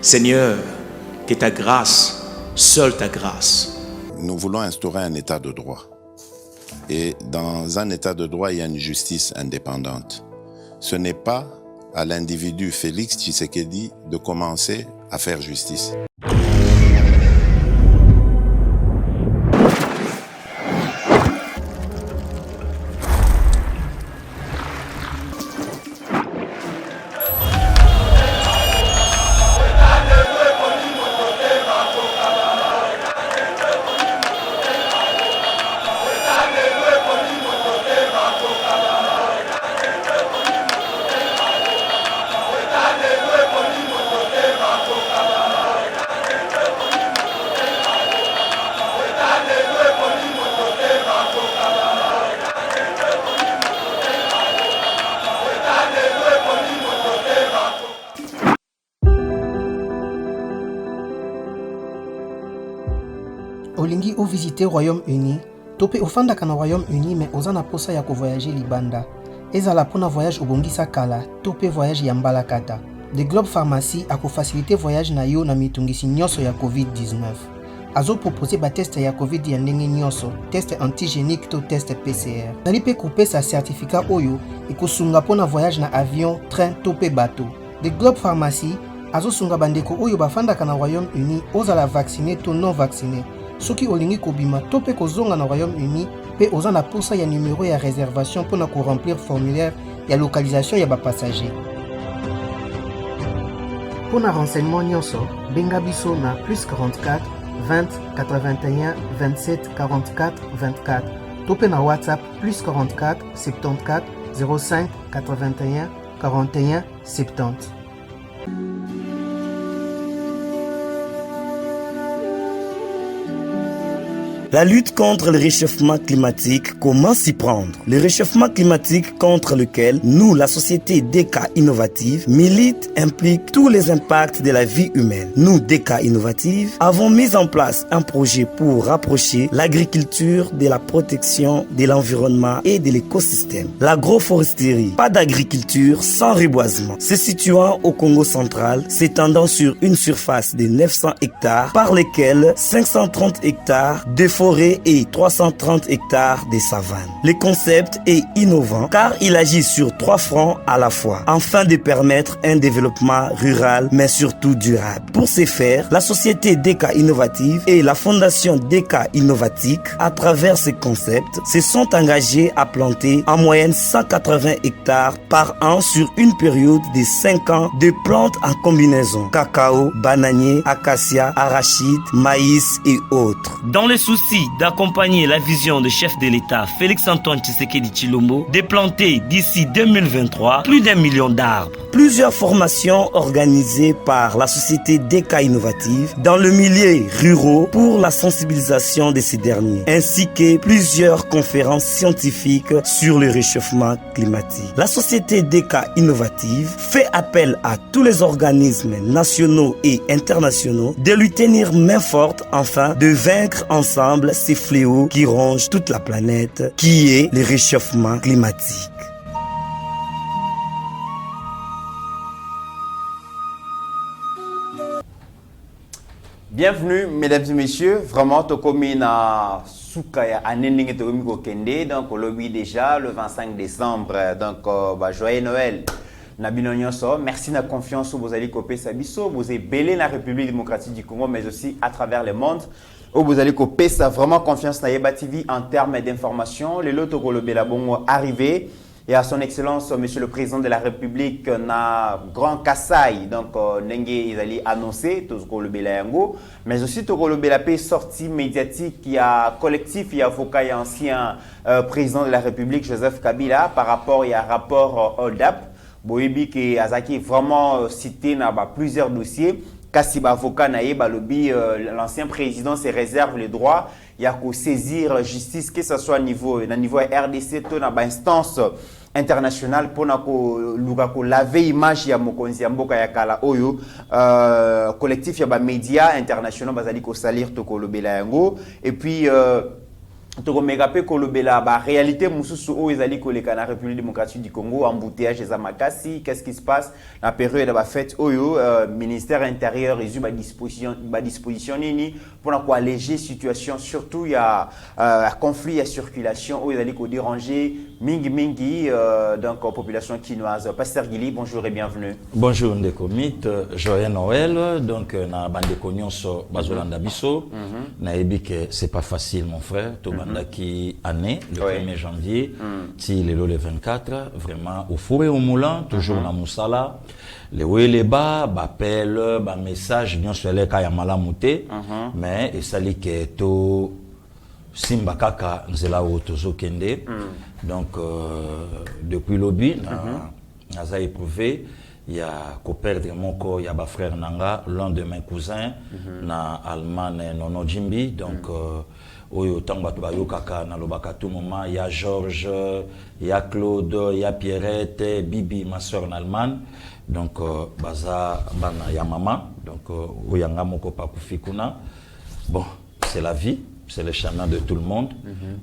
Seigneur, que ta grâce, seule ta grâce. Nous voulons instaurer un état de droit. Et dans un état de droit, il y a une justice indépendante. Ce n'est pas à l'individu Félix Tshisekedi de commencer à faire justice. Olingi ou visiter Royaume-Uni, topé ofanda kana Royaume-Uni mais ozana posa ya ko voyager libanda. Ezala pona voyage obongisa kala, topé voyage ya mbalakata. The Globe Pharmacy a ko faciliter voyage na yo na mitungisi nyonso ya COVID-19. Azo proposer ba test ya COVID ya ndenge nyonso, test antigénique to test PCR. Nali pe couper sa certificat oyo ekosunga pona voyage na avion, train topé bateau. The Globe Pharmacy azo sunga bandeko oyo bafanda kana Royaume-Uni ozala vacciné to non vacciné. Soki olingi kobima to pe kozonga na Royaume-Uni pe oza na posa ya numéro ya réservation pour na ko remplir formulaire ya localisation ya ba passager. Pour na renseignement nyonso, benga biso na +44 20 81 27 44 24. Topé na WhatsApp +44 74 05 81 41 70. La lutte contre le réchauffement climatique, comment s'y prendre? Le réchauffement climatique contre lequel nous, la société DK Innovative, milite implique tous les impacts de la vie humaine. Nous, DK Innovative, avons mis en place un projet pour rapprocher l'agriculture de la protection de l'environnement et de l'écosystème. L'agroforesterie, pas d'agriculture sans reboisement, se situant au Congo central, s'étendant sur une surface de 900 hectares, par lesquels 530 hectares de forêt et 330 hectares de savane. Le concept est innovant car il agit sur 3 fronts à la fois, afin de permettre un développement rural mais surtout durable. Pour ce faire, la société DK Innovative et la fondation DK Innovatique, à travers ce concept, se sont engagés à planter en moyenne 180 hectares par an sur une période de 5 ans de plantes en combinaison, cacao, bananier, acacia, arachide, maïs et autres. Dans le souci d'accompagner la vision du chef de l'État Félix-Antoine Tshisekedi Tshilombo de planter d'ici 2023 plus d'1 million d'arbres. Plusieurs formations organisées par la société DK Innovative dans le milieu rural pour la sensibilisation de ces derniers, ainsi que plusieurs conférences scientifiques sur le réchauffement climatique. La société DK Innovative fait appel à tous les organismes nationaux et internationaux de lui tenir main forte afin de vaincre ensemble ces fléaux qui rongent toute la planète, qui est le réchauffement climatique. Bienvenue, mesdames et messieurs. Vraiment, Tokomi na Soukaya Anending Tokomi Kokende. Donc, au lobby déjà, le 25 décembre. Donc, joyeux Noël. Nabino Nyonso, merci de la confiance où vous allez copier Sabiso. Vous êtes belé la République démocratique du Congo, mais aussi à travers le monde. Où vous allez copier ça, vraiment confiance dans Yeba TV en termes d'information. Le loto Golobela Bongo arrivé. Et à son excellence, monsieur le président de la République, na Grand Kassai, donc Nenge Izali annoncé, Tozoko le Belayango, mais aussi Tozoko le Belapé sortie médiatique, il y a collectif, il y a avocat et ancien président de la République, Joseph Kabila, par rapport, il y a rapport Hold-up, Boyebi qui Azaki vraiment cité dans plusieurs dossiers. Kassiba avocat naïba lobby, l'ancien président se réserve le droit, il y a qu'à saisir justice, que ce soit au niveau RDC, tout dans instance internationale pour laver image ya mokonzi ya mboka ya kala oyo collectif ya ba médias internationaux bazali ko salir to ko lobela yango et puis tokomeka kolobela ba réalité mususu o ezali koleka na République démocratique du Congo, embouteillage des amakasi, qu'est-ce qui se passe la période de la fête oyo ministère intérieur et ba disposition nini pour quoi alléger situation, surtout il y a conflit, il y a circulation o ezali ko déranger mingi donc population quinoise. Pasteur Gili, bonjour et bienvenue. Bonjour ndeko Mythe, joyeux Noël. Donc na bande nyonso bazolanda biso na ebi que c'est pas facile mon frère. Qui année, le 1er janvier, si le 24, vraiment au four et au moulin, toujours dans Moussala, les hauts et les bas, appel, message, bien sûr, les cas yamala mouté, mais et ça li que to simba kaka nzela o tozo kende. Donc depuis lobby, na éprouvé, il y a qu'au perdre mon corps, il y a ba frère Nanga, l'un de mes cousins, na Allemagne Nono Jimbi, donc oyo tamba tubayo kaka na lobaka tout moment, il y a Georges, il y a Claude, il y a Pierrette, Bibi, ma soeur en Allemagne. Donc baza bana ya maman, donc oyanga moko pa kufikuna. Bon, c'est la vie, c'est le chemin de tout le monde.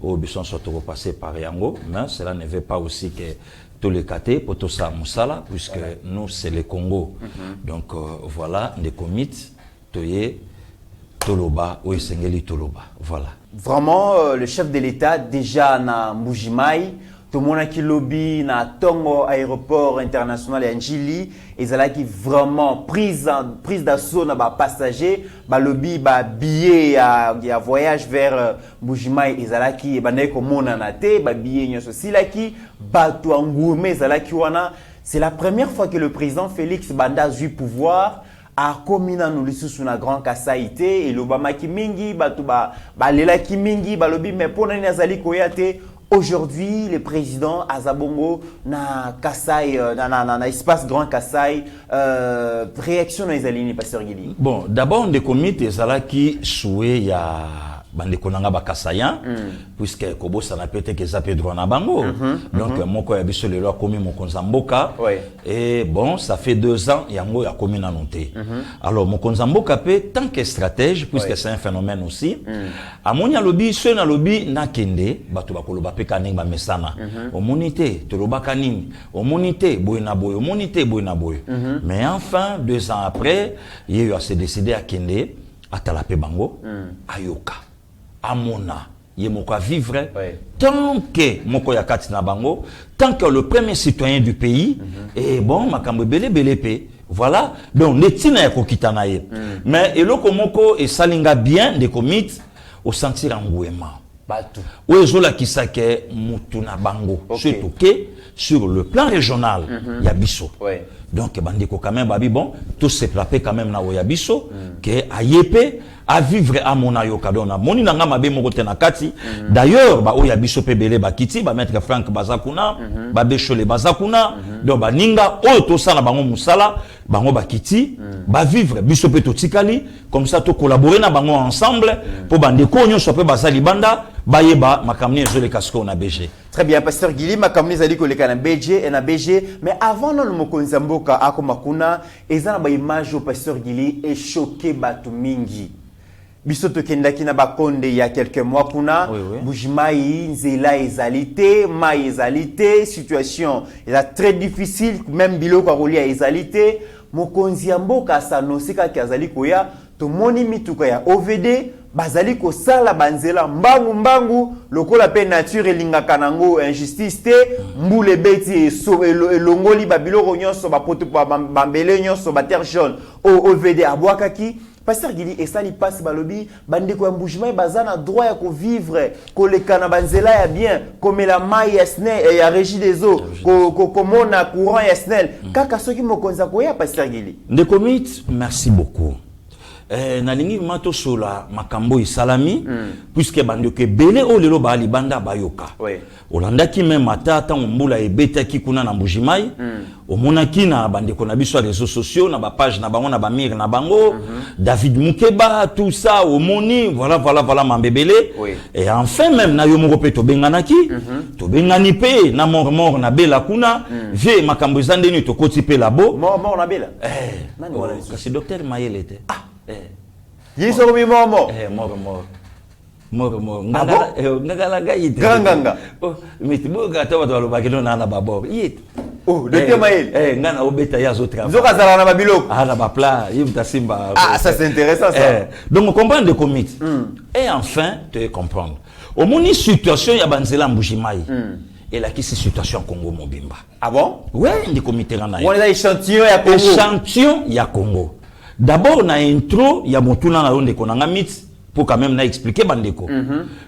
Au bison sont repassés par Yango, mais cela ne veut pas aussi que tous les catés pour tout ça Moussala, puisque nous c'est le Congo. Donc voilà, des comités, toye Toloba ou Esengeli Toloba, voilà. Vraiment, le chef de l'État, déjà na Mbujimai, tout le monde qui lobby na Tongo aéroport international et Njili, ils ont qui vraiment prise d'assaut na ba passager, ba lobby ba billet ya voyage vers Mbujimai, ils ont qui ba neko mona na te, ba billet nyoso sila ki ba to ngume ils ont qui wana. C'est la première fois que le président Félix Banda a eu pouvoir. A komina nous lisusu na grand kasaité et l'Obama ki mingi batu ba lela ki mingi balobi mais pour nani azali koyate aujourd'hui le président Azabongo na Kasai na espace grand Kasai réaction na ezalini pasteur Gili. Bon d'abord on comité ezala ki soué ya bande konanga bakasayan puisque kobo ça n'a peut-être que ça peut droit na bango donc moko ya biso lelo komi mokonza mboka et bon ça fait 2 ans yango ya komi na noté alors mokonza mboka pe tant que stratège puisque c'est un phénomène aussi amonia lobby so na lobby na kende bato bakoloba pe kaninga ba mesana omonité to lobaka nini omonité boyna boy omonité boyna boy mais enfin 2 ans après il a se décidé à kende atala pe bango ayoka amona ye moko à vivre tant que moko ya kati na bango tant que le premier citoyen du pays et bon makambo belé pe voilà donc netina ya kokitana ye mais eloko moko et salinga bien de commit au sentir engouement batu ozola kisake mutu na bango surtout que sur le plan régional ya biso donc bandeko quand même babi bon tout se plaper quand même na oyabiso que ayepe à vivre à mon ayoka dona moni nanga mabe moko te na kati d'ailleurs ba oyabiso pe belé ba kiti ba maître Frank Bazakuna ba bechole Bazakuna donc ba ninga o to sala bango musala bango ba kiti ba vivre biso pe to tikali comme ça to collaborer na bango ensemble pour bandeko nyonso pe bazali banda bayeba makamni ezole kasko na BG. Très bien pasteur Gili makamni zali ko leka na BG et na BG mais avant non mokonza mboka akomakuna ezana ba image au pasteur Gili est choqué batu mingi. Bisoto kendaki na bakonde il y a quelques mois kuna Mbujimai nzela ezalité mai ezalité situation est très difficile même biloko kolia ezalité mokonzi mboka sanosika kiazali koya to moni mituka ya OVD bazali ko sala banzela mbangu lokola pe nature elingaka nango injustice te mbule beti elongoli babiloko nyonso bapoto bambele nyonso ba terre jaune OVD abwakaki. Pasteur Gili et ça li passe balobi bandeko ya Mbujimai bazana droit ya ko vivre ko lekana banzela ya bien comme la mai yasne ya régie des eaux ko mona courant yasnel kaka soki mokonza ko ya pasteur Gili ndeko Mythe merci beaucoup nalingi mato sola makambo isalami puisque bandeko belé o lelo ba libanda bayoka olanda ki même matata mbula ebeta ki kuna na Mbujimai omonaki na bandeko na biso réseaux sociaux na ba page na bango na ba mire na bango David Mukeba tout ça omoni voilà mambebele et enfin même na yo moko pe to benganaki to bengani pe na mort na bela kuna vie makambo zandeni to koti pe labo mort na bela nani wala c'est docteur Mayele te Yiso mi momo mort Moro ngala gaït. Granganga. Oh, mais tu vois quand tu vas le bagage na babo. Yit. Oh, de Temaël. Ngana obeta ya zo travail. Zoka zala na babilo. Ah na ba plat, yimta simba. Ah, ça c'est intéressant ça. Donc on comprend le comités. Et enfin, tu comprendre. Au moni situation ya banzela mbujimai. Et là qui c'est situation Congo mobimba. Ah bon? Ouais, des comités rana. On est échantillon ya Congo. Échantillon ya Congo. D'abord na intro ya motuna na ronde konanga mit pour quand même na expliquer bandeko.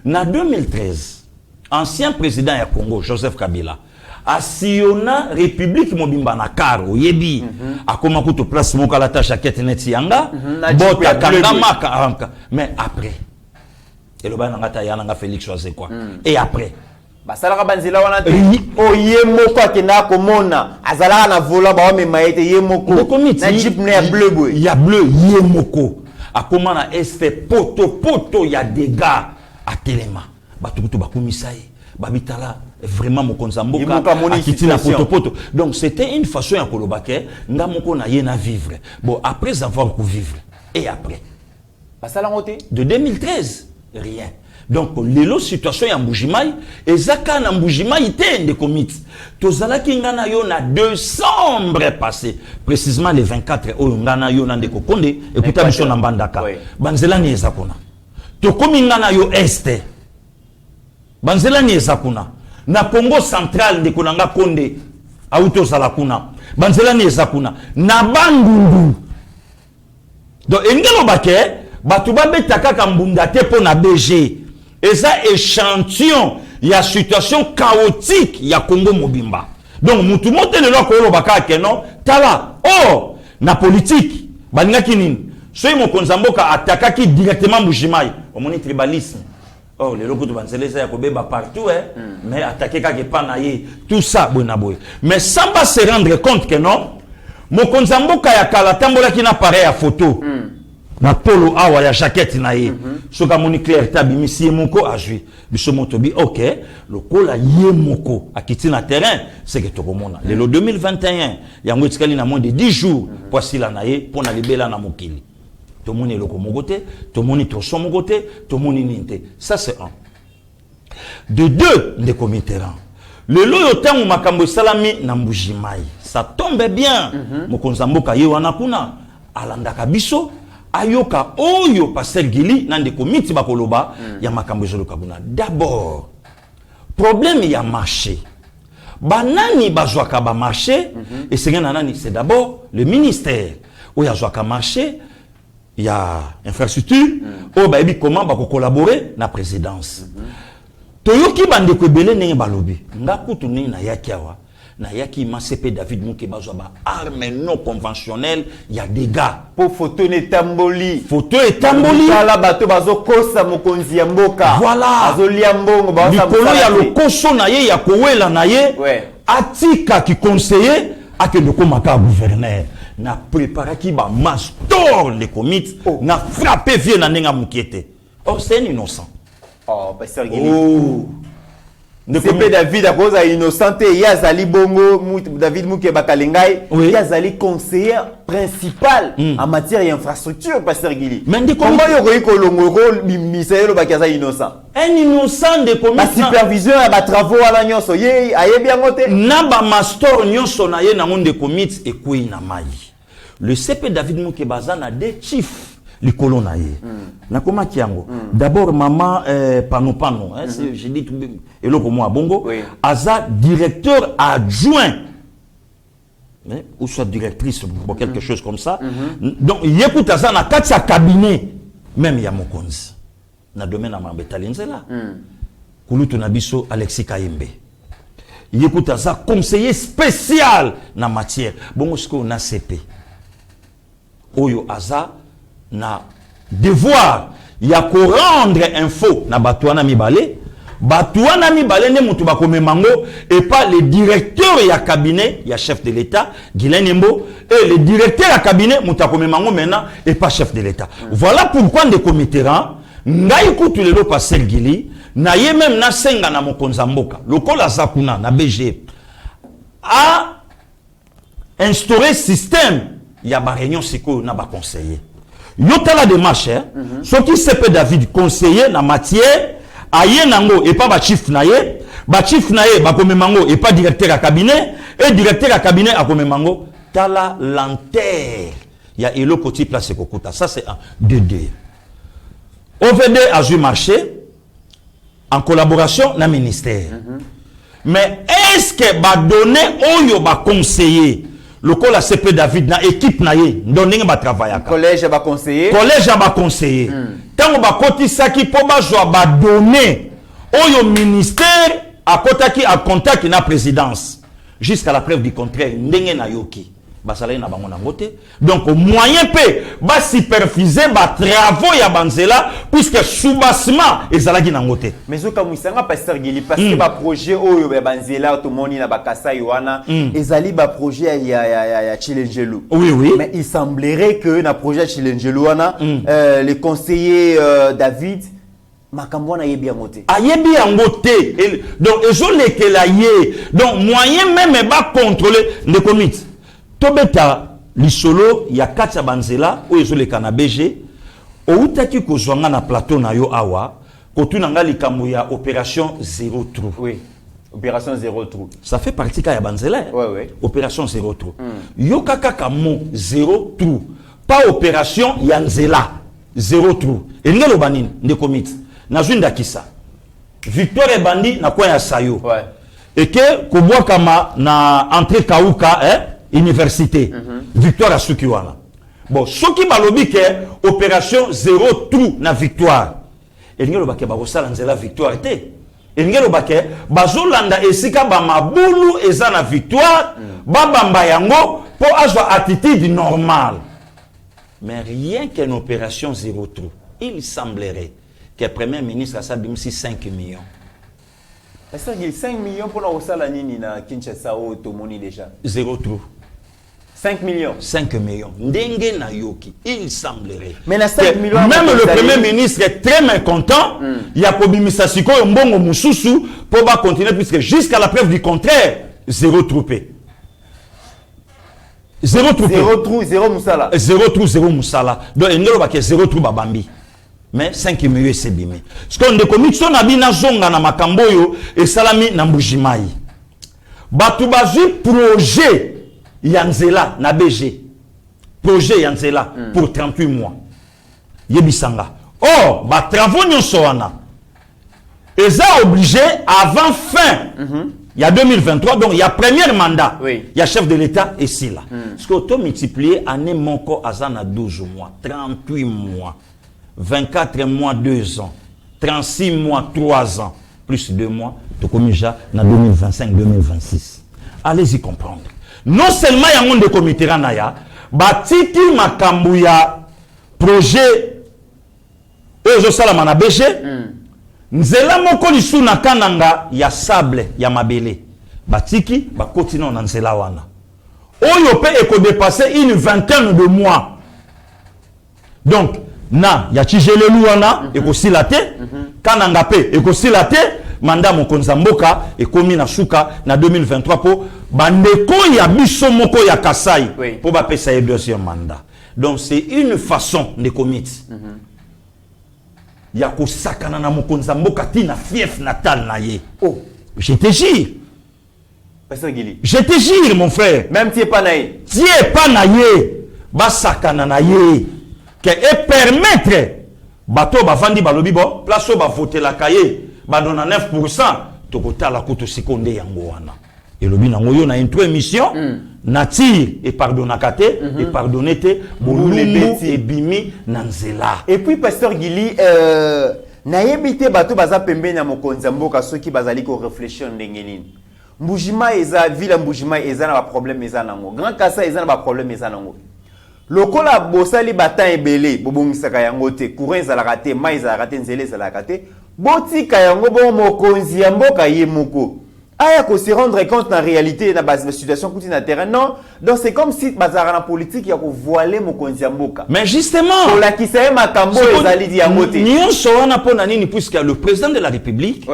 Na 2013, ancien président ya Congo Joseph Kabila a sillonna République mobimba na karo yebi akoma kuto place moka la tâche akete neti yanga bota kangama ka mais après et le bana ngata yana nga Félix choisir quoi et après basalaka banzela wana te oye moko akena komona azalaka na volant ba me maete ye moko na jeep ne ya bleu boy ya bleu ye moko akoma na este poto ya dégâts à telema batukutu bakumisaye babitala vraiment mokonza mboka akiti na poto donc c'était une façon ya kolobake nga moko na ye na vivre bon après avoir pu vivre et après basala ngote de 2013 rien. Donc, lelo situation ya Mbujimai, ezaka na Mbujimai te de commit. Tozala ki ngana yo na décembre passé, précisément le 24 o ngana yo na ndeko konde, écoutez biso na mbandaka. Banzela ni ezakuna. To komi ngana yo este. Banzela ni ezakuna. Na Congo central ndeko nanga konde, auto zala kuna. Banzela ni ezakuna. Na Bandundu. Donc engelo bake, batuba betaka kambunda te po na BG. Et ça échantillon, il y a situation chaotique, il y a Congo mobimba. Donc mutu mote le loko lo baka keno, tala. Oh, na politique, baninga kinini. Soy mo konzamboka attaquaki directement Mbujimai, au moni tribalisme. Oh, les locaux de Banzele ça yakobeba partout mais attaquer kake panaye, tout ça bona boy. Mais sans pas se rendre compte que non, mo konzamboka ya kala tambola ki na pareil à photo. Na polo awa ya jaquette na ye soka moni clair tabimisi ye moko ajui biso motobi OK le kola ye moko akiti na terrain c'est que tokomona le 2021 yango etikali na moins de 10 jours pour sila na ye pour na libela na mokili to moni loko mogote to moni to so mogote to moni ninte ça c'est un de deux de comiterrain le loyo tangu makambo salami na Mbujimai ça tombe bien mokonza mboka ye wana kuna alandaka biso ayoka oyo pasteur Gili nande komiti bakoloba ya makambo ezoloka kuna d'abord problème ya marché banani bazwaka ba marché et c'est nani c'est d'abord le ministère où ya zwaka marché ya infrastructure o ba ebi comment ba collaborer na présidence toyoki bande ko belé ndenge balobi ngakutu ni na yakiawa na yaki masepe David Mouké bazwa ba arme non conventionnelle ya dégâts pour photo ne tamboli ala bato bazo kosa mokonzi ya mboka voilà azolia mbongo ba likolo ya lokoso na ye ya kowela na ye atika ki conseiller akende komaka gouverneur na préparer ki ba mastor les comités na frapper vieux na nenga mukiete or c'est innocent pasteur Gili CP David à cause innocente yazali bongo David Mouké Bakalengai yazali conseiller principal en matière d'infrastructure pasteur Gili comment yoko kolongo miselo bakaza innocent un innocent de commis la supervision à ba travaux ala nyonso ye ayebi yangote na ba master nyonso na ye na monde commit et kui na mai le CP David Mouké bazana des chiefs les colons nakoma kiango d'abord maman pano j'ai dit et là pour moi bongo aza directeur adjoint ou soit directrice ou quelque chose comme ça donc yécoute aza na kati ya cabinet même ya mokonzi na domaine na mambetalinzela kulutu na biso Alexis Kayembe yécoute aza conseiller spécial na matière bongo siko na CP oyo aza na devoir ya ko rendre info na batuana mibale ne mutu bakomemango et pas le directeur ya cabinet ya chef de l'état Guilain Nembo et le directeur ya cabinet mutu bakomemango maintenant et pas chef de l'état voilà pourquoi de comitéran ngai kutu lelo passer Gili na ye même na senga na mokonza mboka lokola zakuna na BG a instauré système ya ba réunion siko na ba conseiller Yota la démarche, ce qui CP David conseiller na matière, aye nango et pas ba chief naye, ba komemango et pas directeur à cabinet, et directeur à cabinet à komemango, tala lanterre. Il y a Elo Koti place Kokuta. Ça c'est un 2-2. OVD a dû marcher en collaboration na ministère. Mais est-ce que ba donner oyo ba conseiller le col a CP David na équipe na ye ndonenge ba travailler collège ba conseiller tant ba koti saki po ba joa ba donner oyo ministère à kotaki à contact na présidence jusqu'à la preuve du contraire ndenge na yoki basala na bango na ngote donc au moyen pe ba superviser ba travaux ya banzela puisque soubassement ezalaki na ngote mais zoka musanga pasteur Gili parce que ba projet oyo ya banzela to moni na ba Kasai wana ezali ba projet ya Chilengelu. Oui mais il semblerait que na projet Chilengelu wana les conseillers David makambo na yebi yango te ayebi yango te donc ezolekela ye donc moyen même ba contrôler le comité tobeta lisolo ya katia banzela oyo ezoleka na BG outaki kozwanga na plateau na yo awa kotuna nga likambo ya opération zéro trou. Oui, opération zéro trou. Ça fait partie ka ya banzela. Oui. Opération zéro trou. Yo kaka mo zéro trou. Pas opération ya nzela zéro trou. Et ngelo banine de comité. Na zwinda kisa. Victoire Bandi na kwa ya sayo. Ouais. Et que kobwa kama na entrée kauka université. Victoire à Sukiwana. Bon, ce qui m'a lobby que opération zéro trou na victoire. Et ngelo bake ba kosala nzela victoire té. Et ngelo bake bazolanda esika ba mabulu eza na victoire, babamba yango pour avoir attitude normale. Mais rien qu'une opération zéro trou, il semblerait que le Premier ministre a sabim 5 millions. Est-ce qu'il y a 5 millions pour la salle na Kinshasa ou Tomoni déjà? Zéro trou. 5 millions. 5 millions. Ndenge na yoki, il semblerait. Mais la 5 millions. Même le Premier ministre est très mécontent. Il y a Kobimisa Siko Mbongo Mususu pour continuer puisque jusqu'à la preuve du contraire, zéro troupé. Zéro troupé. Zéro trou, zéro moussala. Zéro trou, zéro moussala. Donc il n'y a pas zéro trou babambi. Mais 5 millions c'est bimé. Ce qu'on a commis, son abina zonga na makamboyo et salami na mbujimai. Batubazi projet Yanzela na BG. Projet Yanzela pour 38 mois. Yebisanga. Or, ba travaux nyosoana. Ils ont obligé avant fin. Il y a 2023, donc il y a premier mandat. Oui. Il y a chef de l'État ici là. Ce qu'on a multiplié année monko azana 12 mois, 38 mois, 24 mois 2 ans, 36 mois 3 ans, plus 2 mois, de commissaire en 2025-2026. Allez-y comprendre. Non seulement il y a un de comité ranaya, batiki makambuya projet ezo salama na BG. Nzela moko lisu na kananga ya sable ya mabele. Batiki ba continue na nzela wana. Oyo pe eko dépasser une vingtaine de mois. Donc na ya Chijelelu wana eko silate, kananga pe eko silate. Mandat mokonza mboka ekomi na suka na 2023 po bandeko ya biso moko ya Kasai po ba pesa ye deuxième mandat. Donc c'est une façon de commettre. Ya ko sakana na mokonza mboka tina fief natal na ye. Oh, je te jure. Pasteur Gili. Je te jure mon frère. Même tu es pas naïe. Tu es pas naïe. Ba sakana na ye. Que et permettre bato ba vandi balobi bo place ba voter la cahier. Badona 9%, tokota la kuto seconde yango wana. Et le binango yo na intro émission, natir et pardonnakate et pardonnete, bolumbu et bimi nanzela. Et puis pasteur Gili, naïbité bato baza pembe na mokonza mboka soki bazali ko réfléchir ndenge nini. Mbujima eza ville Mbujima eza na ba problème eza nango. Grand Kasa eza na ba problème eza nango. Lokola bosali batan ebele bobongisaka yango te, courant ezalaka te, mai ezalaka te, nzela ezalaka te. Botika yango bon mokonzi ya mboka ye moko. Aya ko se rendre compte na réalité na base de situation kuti na terrain non. Donc c'est comme si bazara na politique ya ko voiler mokonzi ya mboka. Mais justement, pour la kisa ye makambo ezali di yango te. Nyonso wana pona nini puisque le président de la République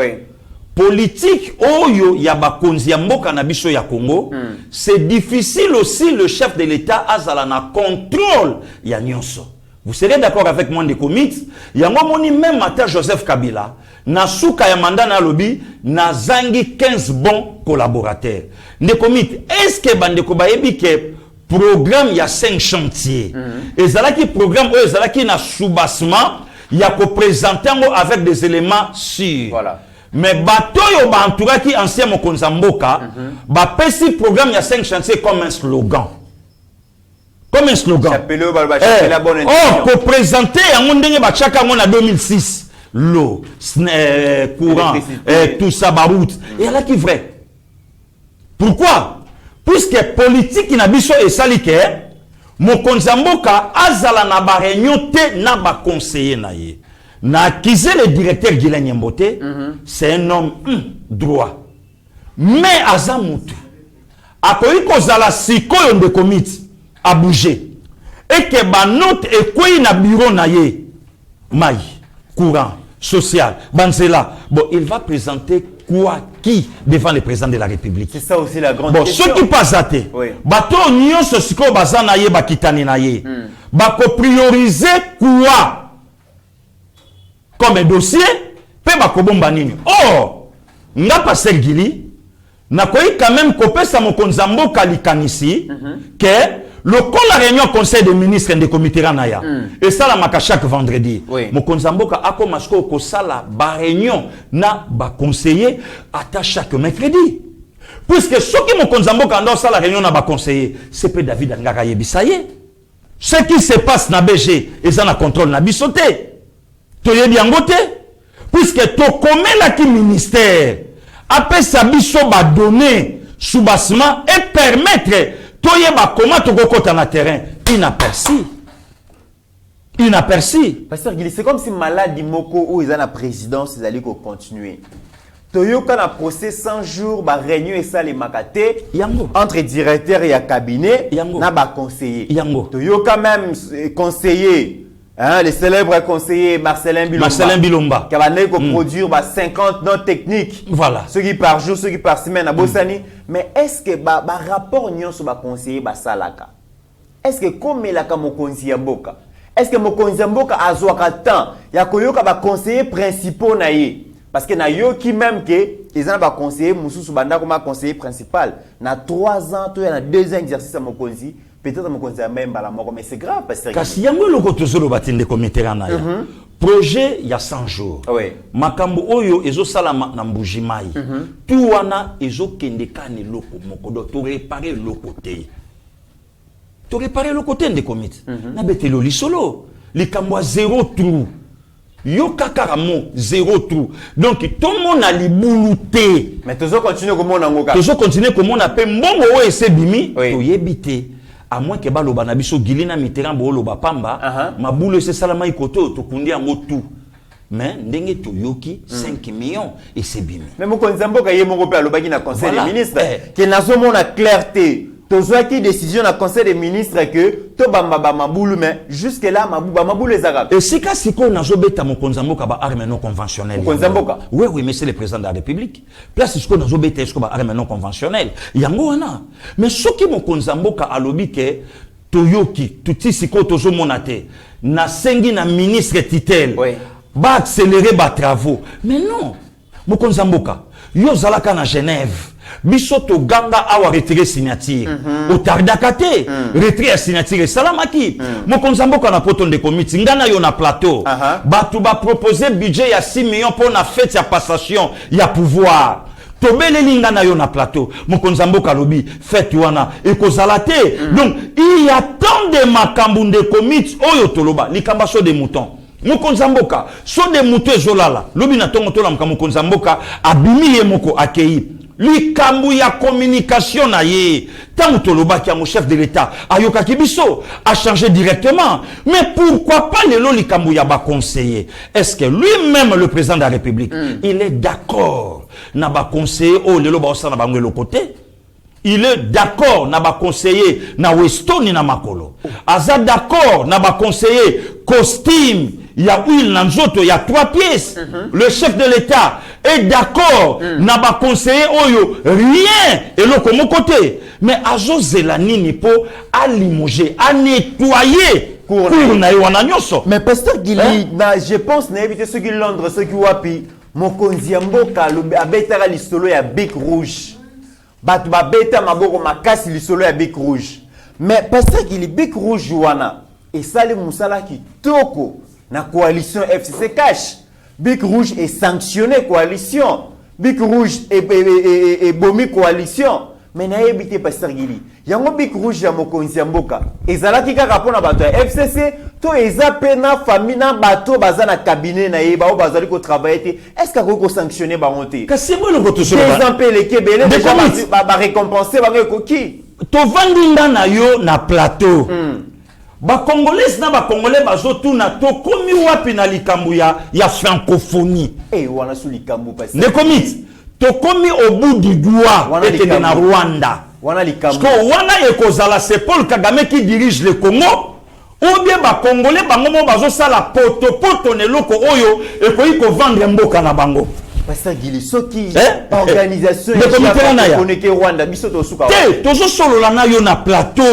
politique oyo ya bakonzi ya mboka na biso ya Congo, c'est difficile aussi le chef de l'État azala na contrôle ya nyonso. Vous serez d'accord avec moi, Ndeko Mix? Yango moni même Mata Joseph Kabila, na souka ya mandat na lobby, na zangi 15 bons collaborateurs. Ndeko Mix, est-ce que Bandeko Bayebi ke programme ya 5 chantiers? Et zalaki programme ou zalaki na soubassement, ya ko présenter avec des éléments sûrs. Voilà. Mais bato yo ba entoura ki ancien mokonza mboka, ba pesi programme ya 5 chantiers comme un slogan. Comme un slogan. Pour présenter un monde en 2006, l'eau, courant, tout ça, baroute. Et là qui est vrai. Pourquoi? Puisque politique n'a biso et salike, mon konzamboka azala na ba réunion te na ba conseiller na ye. Na akizé le directeur Guilain Nyembote, c'est un homme droit. Mais azamutu. Akoyi kozala sikoyo de comité à bouger. Et que ba note et quoi na bureau na ye. Maï, courant, social, banzela. Bon, il va présenter quoi qui devant le président de la République. C'est ça aussi la grande question. Bon, ceux qui passent à te. Bato nyon so siko bazana ye ba kitani na ye. Ba ko prioriser quoi comme un dossier pe ba ko bomba nini. Oh, nga passer Gili na koyi quand même kopesa mokonza mboka likanisi que le col la réunion conseil des ministres de comité ranaya et ça la maka chaque vendredi mokonza mboka akomasko ko sala ba réunion na ba conseiller ata chaque mercredi puisque ce qui mokonza mboka ndo sala réunion na ba conseiller c'est pe David Angaka yebisaye ce qui se passe na BG et ça na contrôle na bisoté to yebi angote puisque to komela ki ministère après ça biso ba donner soubassement et permettre toyeba comment to kokota na terrain inaperçu. Pasteur Guili, c'est comme si malade moko ou ils ont la présidence ils allaient continuer. Toyoka na procès 100 jours ba réunion et ça les makate yango entre directeur et cabinet yango na ba conseiller yango Toyoka même conseiller. Hein, le célèbre conseiller Marcelin Bilomba qui va produire 50 notes techniques. Voilà. Ceux qui par jour, ceux qui par semaine à Bossani. Mais est-ce que ba rapport nyon sur ba conseiller ba salaka? Est-ce que comme la ka mo conseiller mboka? Est-ce que mo conseiller mboka azwaka temps ya koyoka ba conseiller principaux na ye? Parce que na yo qui même que ils ont ba conseiller mususu banda comme conseiller principal na 3 ans to na 2 ans exercice à mo conseiller. Peut-être mon conseiller même la mort, mais c'est grave parce que kasi yango loko tozolo batinde comité na ya projet il y a 100 jours makambo oyo ezo salama na mbujimai tout wana ezo kende kane loko mokodo to réparer loko te de comité na betelo lisolo likambo 0 trou yo kakaramo 0 trou donc tout le monde a libuluté mais toujours continuer comme on ngoka toujours continuer comme on appelle mbongo o ese bimi to yebité à moins que baloba na biso Gilina Mitterrand boloba pamba mabulo se salama ikoto to kundi yango tout mais ndenge to yoki 5 millions et c'est bimi mais mokonza mboka ye moko pe alobaki na conseil des ministres que nazo mona clarté tozwa ki décision na conseil des ministres que to bamba mabulu mais jusque là mabulu les arabes et si ka siko nazo beta mokonza mboka ba armes non conventionnelles mokonza mboka oui mais c'est le président de la République place siko nazo beta siko ba armes non conventionnelles yango wana mais soki mokonza mboka alobi ke toyoki tuti siko tozo monate na sengi na ministre titel ba accélérer ba travaux mais non mokonza mboka yo zalaka na Genève biso to ganga awa retirer signature o tardaka te retirer signature salamaki mokonza mboka na poto de comité ngana yo na plateau batu ba proposer budget ya 6 millions pour na fête ya passation ya pouvoir tobele linga na yo na plateau mokonza mboka lobi fête wana ekozala te donc il y a tant de makambu de comité oyo toloba likamba so de mouton mokonza mboka so de mouton ezolala lobi na tongo tola mokonza mboka abimi ye moko akei likambu ya communication na ye tant toloba ki a mon chef de l'état ayoka kibiso a changé directement mais pourquoi pas le likambu ya ba conseiller est-ce que lui-même le président de la République il est d'accord na ba conseiller oh lelo ba osana ba ngelo côté il est d'accord na ba conseiller na Weston na makolo aza d'accord na ba conseiller costume il y a huile dans nzoto, il y a 3 pièces. Le chef de l'État est d'accord. N'a pas conseillé oyo rien et le comme côté. Mais azo zelanini po à limoger, à nettoyer cour na yo wana nyonso. Mais pasteur Gili, je pense na éviter ceux qui Londres, ceux qui wapi mokonzi ya mboka abetaka lisolo ya Bic Rouge. Batu babeta maboko makasi lisolo ya Bic Rouge. Mais pasteur Gili, Bic Rouge wana et sali musala kitoko na coalition FCC cash. Bic Rouge est sanctionné coalition. Bic Rouge est bomi coalition. Mais na éviter pasteur Gili. Yango Bic Rouge ya mokonzi ya mboka. Ezalaki kaka pona bato ya FCC to ezape na famille na bato baza na cabinet na yeba o bazali ko travailler. Est-ce que sanctionner ba monter? Kasi mo le koto so ba. Des empelé kebele ba récompenser ba koki. To vandinda na yo na plateau. Ba congolais na ba congolais bazo tuna to komi wapi na likambu ya francophonie. Wana su likambu pasteur. Ne komit. To komi au bout du doigt et na Rwanda. Parce que wana ekozala c'est Paul Kagame qui dirige le Congo. Ou bien ba congolais bango mo bazo sala poto ne loko oyo e ko vendre mboka na bango. Pasteur Gili soki organisation connecté Rwanda biso to suka. Tozo solo la na yo na plateau.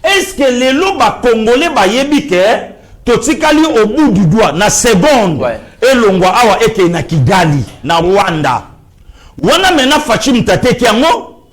Est-ce que les loba congolais ba yebike totikali au bout du doigt na seconde et longwa awa eke na Kigali na Rwanda. Wana mena Fachi Mtateki yango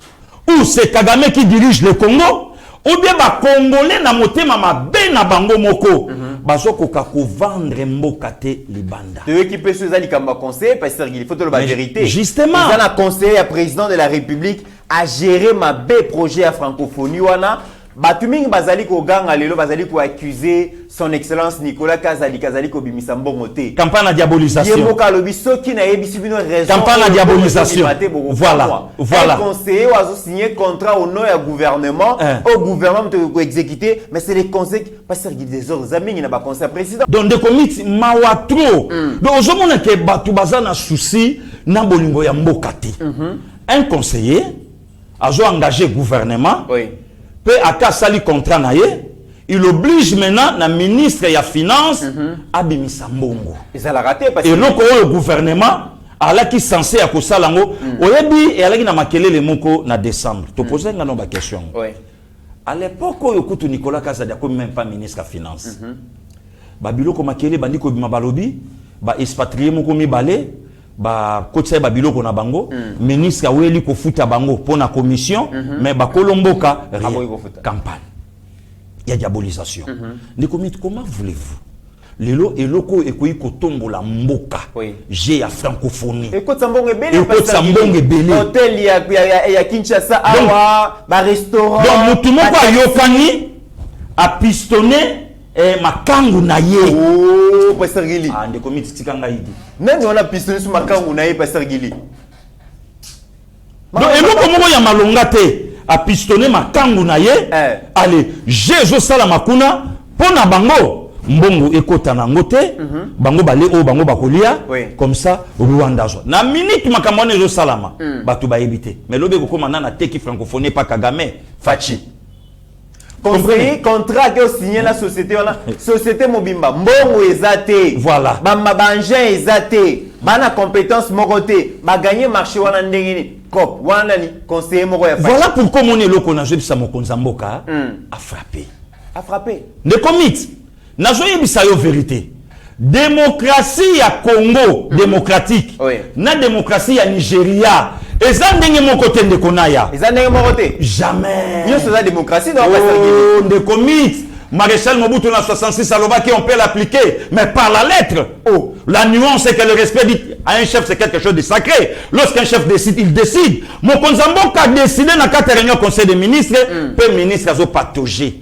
ou c'est Kagame qui dirige le Congo ou bien ba congolais na motema mabe na bango moko bazoko ka ko vendre mboka te libanda. De équipe ceux ali kamba conseil pasteur Gili faut te le la vérité. Justement, ils a conseillé à président de la République à gérer mabe projet à francophonie wana. Batuming bazali ko ganga lelo bazali ko accuser son excellence Nicolas Kazali ko bimisa mbongo te. Campagne de diabolisation. Yemoka lobiso ki na yebisi bino raison. Campagne de diabolisation. Voilà. Un conseiller a signé contrat au nom du gouvernement, au gouvernement de exécuter, mais c'est les conseils pasteur Gili des autres amis qui n'a pas conseil président. Donc des comités mawatro. Donc je montre que batu bazana souci na bolingo ya mboka te. Un conseiller a engagé gouvernement. Oui. Peut à sali contrat na ye, il oblige maintenant la ministre ya finance à bimisa mbongo. Et ça l'a raté parce que et donc le gouvernement ala qui censé à kosalango oyebi et ala ki na makelele moko na décembre. To poser ngano ba question. Oui. À l'époque où yokutu Nicolas Kazadi a même pas ministre à finance. Ba biloko makele bandi ko bima balobi, ba expatrié moko mi balé ba kotsa ba biloko na bango ministre aweli ko futa bango pour na commission mais ba kolomboka campagne il y a diabolisation les comités comment voulez-vous lelo eloko ekoyi kotombola mboka j'ai ya francophonie écoute sambonge belé hôtel ya Kinshasa awa ba restaurant donc mutu moko ayokani a pistonné makangu na ye. Oh, pasteur Gili. Ah, ndeko miti tikanga idi. Nani wana pistonné sur makangu na ye pasteur Gili. Donc eloko moko ya malonga te a pistonné makangu na ye. Allez, Jésus sala makuna pona bango mbongo ekota na ngote bango bale o bango bakolia comme ça Rwanda zo. Na minute makamone zo salama batu ba ebité. Mais lobe ko komanda na teki francophonie pas Kagame Fachi. Compris contrat que signé la société mobimba mbongo ezate voilà bamba banja ezate bana compétence mokoté ba gagner marché wana ndengeni cop wana ni conseiller moko ya voilà pourquoi mon eloko na jebisa mokonza mboka a frappé le commit na joyebisa yo vérité démocratie ya Congo démocratique na démocratie ya Nigeria eza ndenge moko te ndeko naya eza ndenge moko te jamais yo c'est la démocratie donc ndeko mit Maréchal Mobutu na 66 alobaki on peut l'appliquer mais par la lettre. La nuance c'est que le respect dit à un chef c'est quelque chose de sacré. Lorsqu'un chef décide, il décide. Mokonza mboka a décidé dans 4 réunions conseil des ministres, peu ministre azo patauger.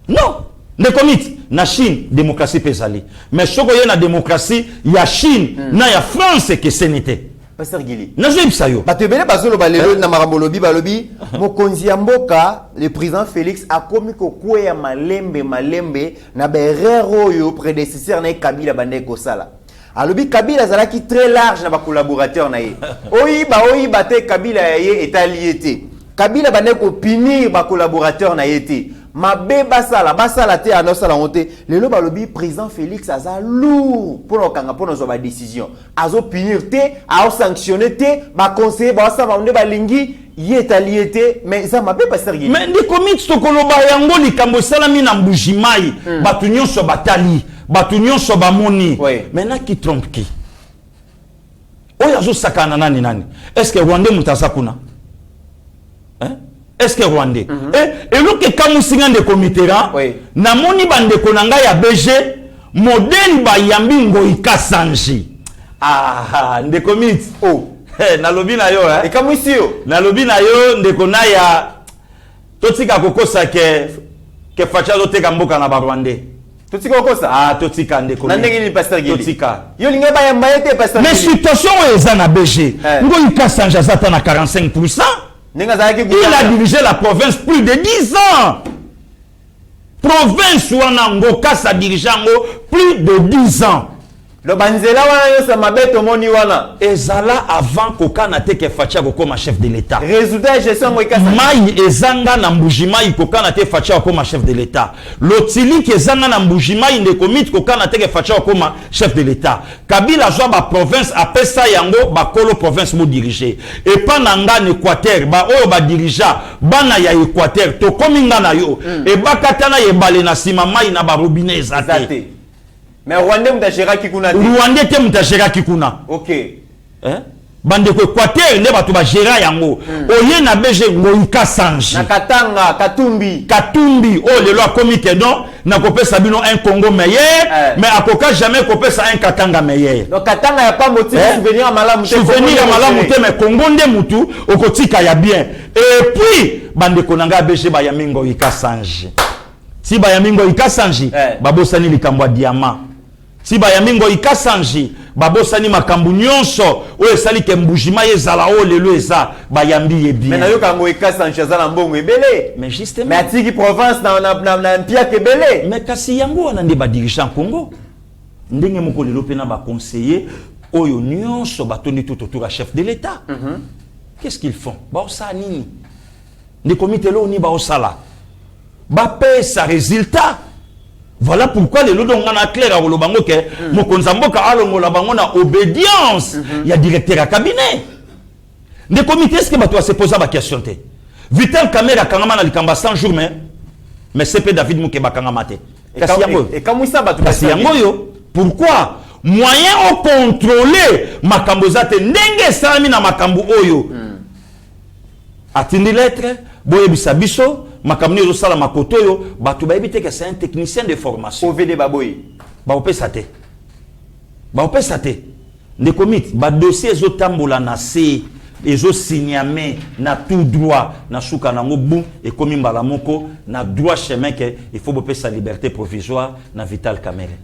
Non, ndeko mit na Chine démocratie pesali. Mais soko ye na démocratie ya Chine na ya France que ce n'était. Pasteur Gili. Nazim sayo. Batebele bazolo balelo na marambolobi balobi mokonzi ya mboka le président Félix a commis ko kwea malembe na berero yo prédécesseur na Kabila bande ko sala. Alobi Kabila zalaki très large na ba collaborateur na ye. Oyiba te Kabila ye etaliété. Kabila bande ko punir ba collaborateur na ye. Mabe basala te anosala honte lelo balobi président Félix aza lourd pour okanga pour nos décision azo punir te a sanctionner te ba conseiller ba sa ba balingi Yété, mais ça m'a pas pasteur Guili. Mais des comics tokoloba yango likambo salami na mbujimai, batu nyonso batali, batu nyonso bamoni. Maintenant qui trompe qui? Oya zo sakana nani nani? Est-ce que Rwandais mutasa kuna? Hein? Est-ce que Rwandais? Et lo ke kamusinga de komitera, na moni bande konanga ya BG, modèle ba yambi ngoi kasanji. Ah, de comics. Oh. Na lobi na yo et comme ici na lobi na yo ndeko na ya totika kokosa ke facha zo teka mboka na Rwandais totika kokosa totika ndeko na ndenge ni pasteur Guili totika yo linga ba yamba yete pasteur mais situation eza na BG ngo ikasanja zata na 45%. Nenga za il a dirigé la province plus de 10 ans. Province wana ngoka sa dirigeant plus de 10 ans. Le banzela wana yo sa mabeto moni wana ezala avant kokana te ke Facha kokoma chef de l'état. Résultat gestion ngo ikasa mai ezanga na mbujimai kokana te Facha kokoma chef de l'état. Lotili ki ezanga na mbujimai nde komite kokana te ke Facha kokoma chef de l'état. Kabila zwa ba province apesa yango ba kolo province mo diriger. Et pas nanga en Équateur ba oyo ba dirija bana ya Équateur to kominga na yo et bakatana yebale na sima mai na ba robinet ezate. Mais Rwandais mutashera kikuna. Rwandais te mutashera kikuna. OK. Hein? Bande ko Équateur ne batu ba gera yango. Oye na BG ngoika sanji. Na Katanga, Katumbi. Katumbi oh le loi comique non na kopesa bino un Congo meilleur mais akoka jamais kopesa un Katanga meilleur. Donc Katanga ya pas motif souvenir malamu te. Souvenir ya malamu te mais Congo nde mutu okotika ya bien. Et puis bande konanga BG ba ya mingo ika sanji. Si ba ya mingo ika sanji babosani likambo diamant. Si ba yamingo ikasanji babosani makambu nyonso o esali ke mbujima yezala o lelo eza ba yambi yebi mais na yo kango ikasanji azala mbongo ebele mais justement mais atiki province na mpia kebele mais kasi yango wana nde ba dirigeant Congo ndenge moko lelo pe na ba conseiller oyo nyonso batondi tout autour à chef de l'état qu'est-ce qu'ils font ba osala nini ndi comité lo ni ba osala ba pesa résultat. Voilà pourquoi les lots a clair à Olobango que Mokonzamboka alongola bango na obédience. Il y a directeur à cabinet. Des comités est-ce que tu vas se poser la question te. Vital Kamera kangama na likamba 100 jours mais c'est David Mouke bakangama te. Et comme ça ba kasi yango yo pourquoi moyen au contrôler makambo zate ndenge salami na makambo oyo. Atindi lettre boye bisabiso makamni zo sala makoto yo batu ba ebite que c'est un technicien de formation OVD baboy ba opesa te ne komit ba dossier zo tambola na C ezo signame na tout droit na suka nango bu et komi mbala moko na droit chemin que il faut bopesa liberté provisoire na Vital Kamerhe.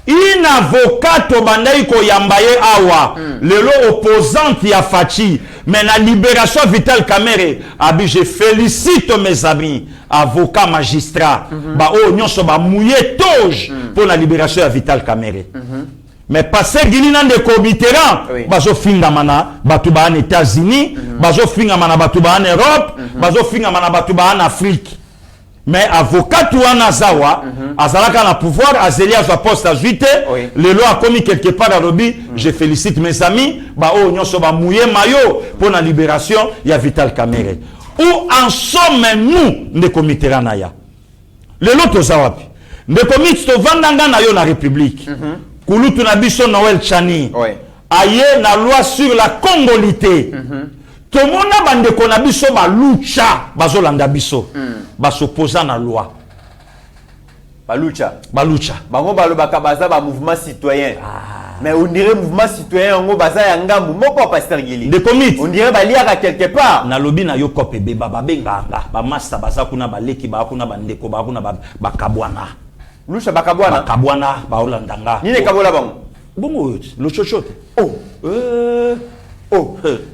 Un avocat bandai ko yambaye awa lelo opposante ya Fachi mais la libération Vital Kamerhe abi je félicite mes amis avocats magistrats ba o nyonso ba mouiller toge pour la libération ya Vital Kamerhe mais passer Guili nan de comiteran bazo finga mana batu ba en États-Unis bazo finga mana batu ba en Europe bazo finga mana batu ba en Afrique. Mais avocat Touana Zawa, Azalaka na pouvoir, Azelia sa poste à juité, le loi a commis quelque part à Robi, je félicite mes amis, bah oh, nyonso ba mouillé maillot pour la libération, il y a Vital Kamerhe. Où en sommes nous, ne comité naya? Le lot Zawapi. Ne comité Vandanga na yo na République. Kulutu na biso Noël Chani. Aye na loi sur la congolité. Tout le monde a bande qu'on a biso ba lucha bazolanda biso ba s'opposant à la loi ba lucha bango balobaka baza ba mouvement citoyen mais on dirait mouvement citoyen ngo baza ya ngambu moko pasteur Guili de commit on dirait ba liaka quelque part na lobi na yo kope be ba benga ba master baza kuna ba leki ba kuna ba ndeko ba kuna ba kabwana lucha ba kabwana ba olandanga nini kabola bango bongo lo chochote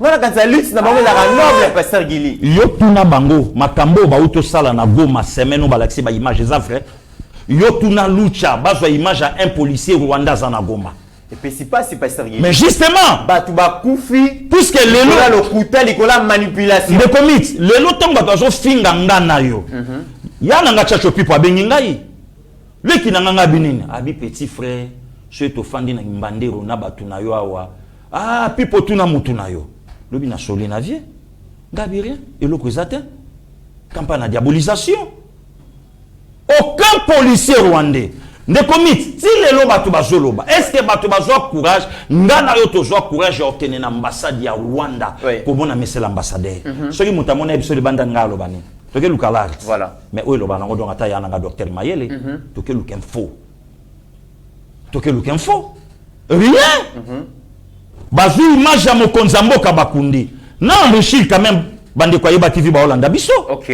ngana kanza lutte na bango la noble pasteur Guili yo tuna bango makambo ba uto sala na Goma semaine ba laxi ba image za vrai yo tuna lucha bazwa image à un policier Rwanda za na Goma et puis c'est pas si pasteur Guili mais justement ba tu ba kufi puisque le lo kuta likola manipulation de commit le lo tomba bazo finga ngana yo yana nga chacho pipo abengi ngai leki na nga binini abi petit frère je to fandi na mbandero na batu na yo awa pipo tuna mutu na yo lobi na soli na vie ngabi rien et le causateur campagne de diabolisation aucun policier rwandais ne commit si les loba to bazoloba est-ce que bato bazwa courage ngana yo to zwa courage ya obtenir l'ambassade ya Rwanda pour mon monsieur l'ambassadeur soki mutamona ebiso de banda ngalo bani toke luka voilà mais oyo loba nango donc ata ya nanga docteur Mayele toke luka info rien bazu image ya mokonza mboka bakundi na enrichir quand même bande kwa yeba TV ba Hollanda biso OK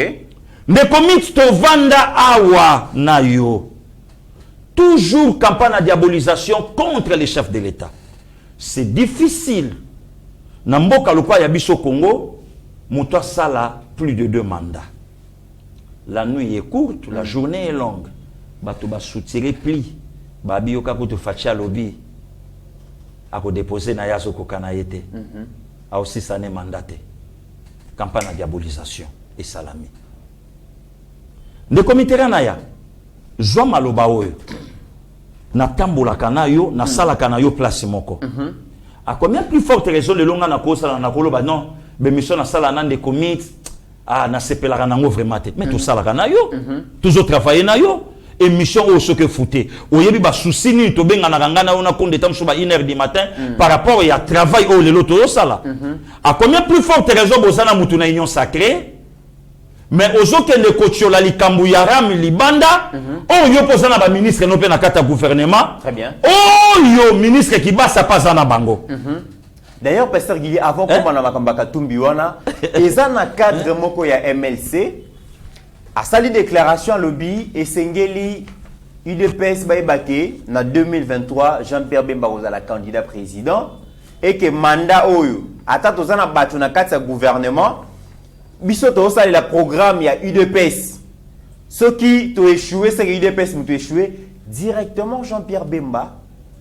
ne commit to vanda awa na yo toujours campagne de diabolisation contre les chefs de l'État. C'est difficile. Namboka lopa ya biso Congo, muto sala plus de 2 mandats. La nuit est courte, la journée est longue. Bato ba soutirer pli. Ba bioka ko to facha lobby. Ako déposer na yaso ko kanayete. A aussi sané mandaté. Campagne de diabolisation et salami. Ne comité ranaya. Zwa maloba oyo na tambola kanayo na sala kanayo place moko a combien plus forte raison de longa na kosa na koloba non be mission na sala na de commit na sepela nango vraiment mais tout sala kanayo toujours travailler na yo émission au ce que fouté oyebi ba souci ni to benga na ngana ona konde tam so ba 1h du matin par rapport à travail au lelo to sala a combien plus forte raison bozana mutu na union sacrée. Mais aujourd'hui, le coach la likambu yaram libanda, oh yo posana ba ministre no pe na kata gouvernement. Très bien. Oh yo ministre qui basa pas na bango. D'ailleurs pasteur Guigui avant qu'on na makamba katumbi wana, eza na cadre moko ya MLC a sali déclaration lobby et sengeli UDPS baibake na 2023 Jean-Pierre Bemba ozala candidat président et que mandat oyo ata tozana batu na kata gouvernement bisoto osali la programme ya UDPS. Ceux qui ont échoué, c'est que UDPS ont échoué directement Jean-Pierre Bemba.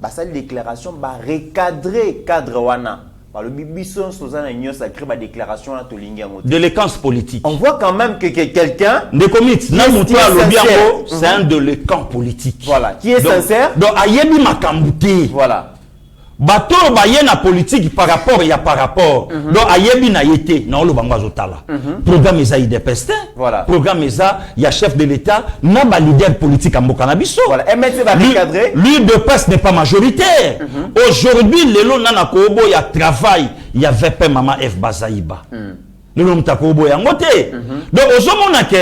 Bah ça déclaration bah recadrer cadre wana. Par le bison sozana union sacrée bah déclaration à tolinga ngote. Délinquance politique. On voit quand même que quelqu'un de commit na mutu a lobiango, c'est un délinquant politique. Voilà, qui est sincère. Donc ayebi makambuté. Voilà. Bato baye na politique par rapport donc ayebi na yete na lo bangwa zotala programme eza IDPS voilà programme eza ya chef de l'État na ba leader politique à mboka na biso voilà MLC va recadrer l'UDPS n'est pas majoritaire aujourd'hui lelo nana kobo ya travail il y avait pas maman F Bazaïba lelo mtakobo ya ngote donc ozomona que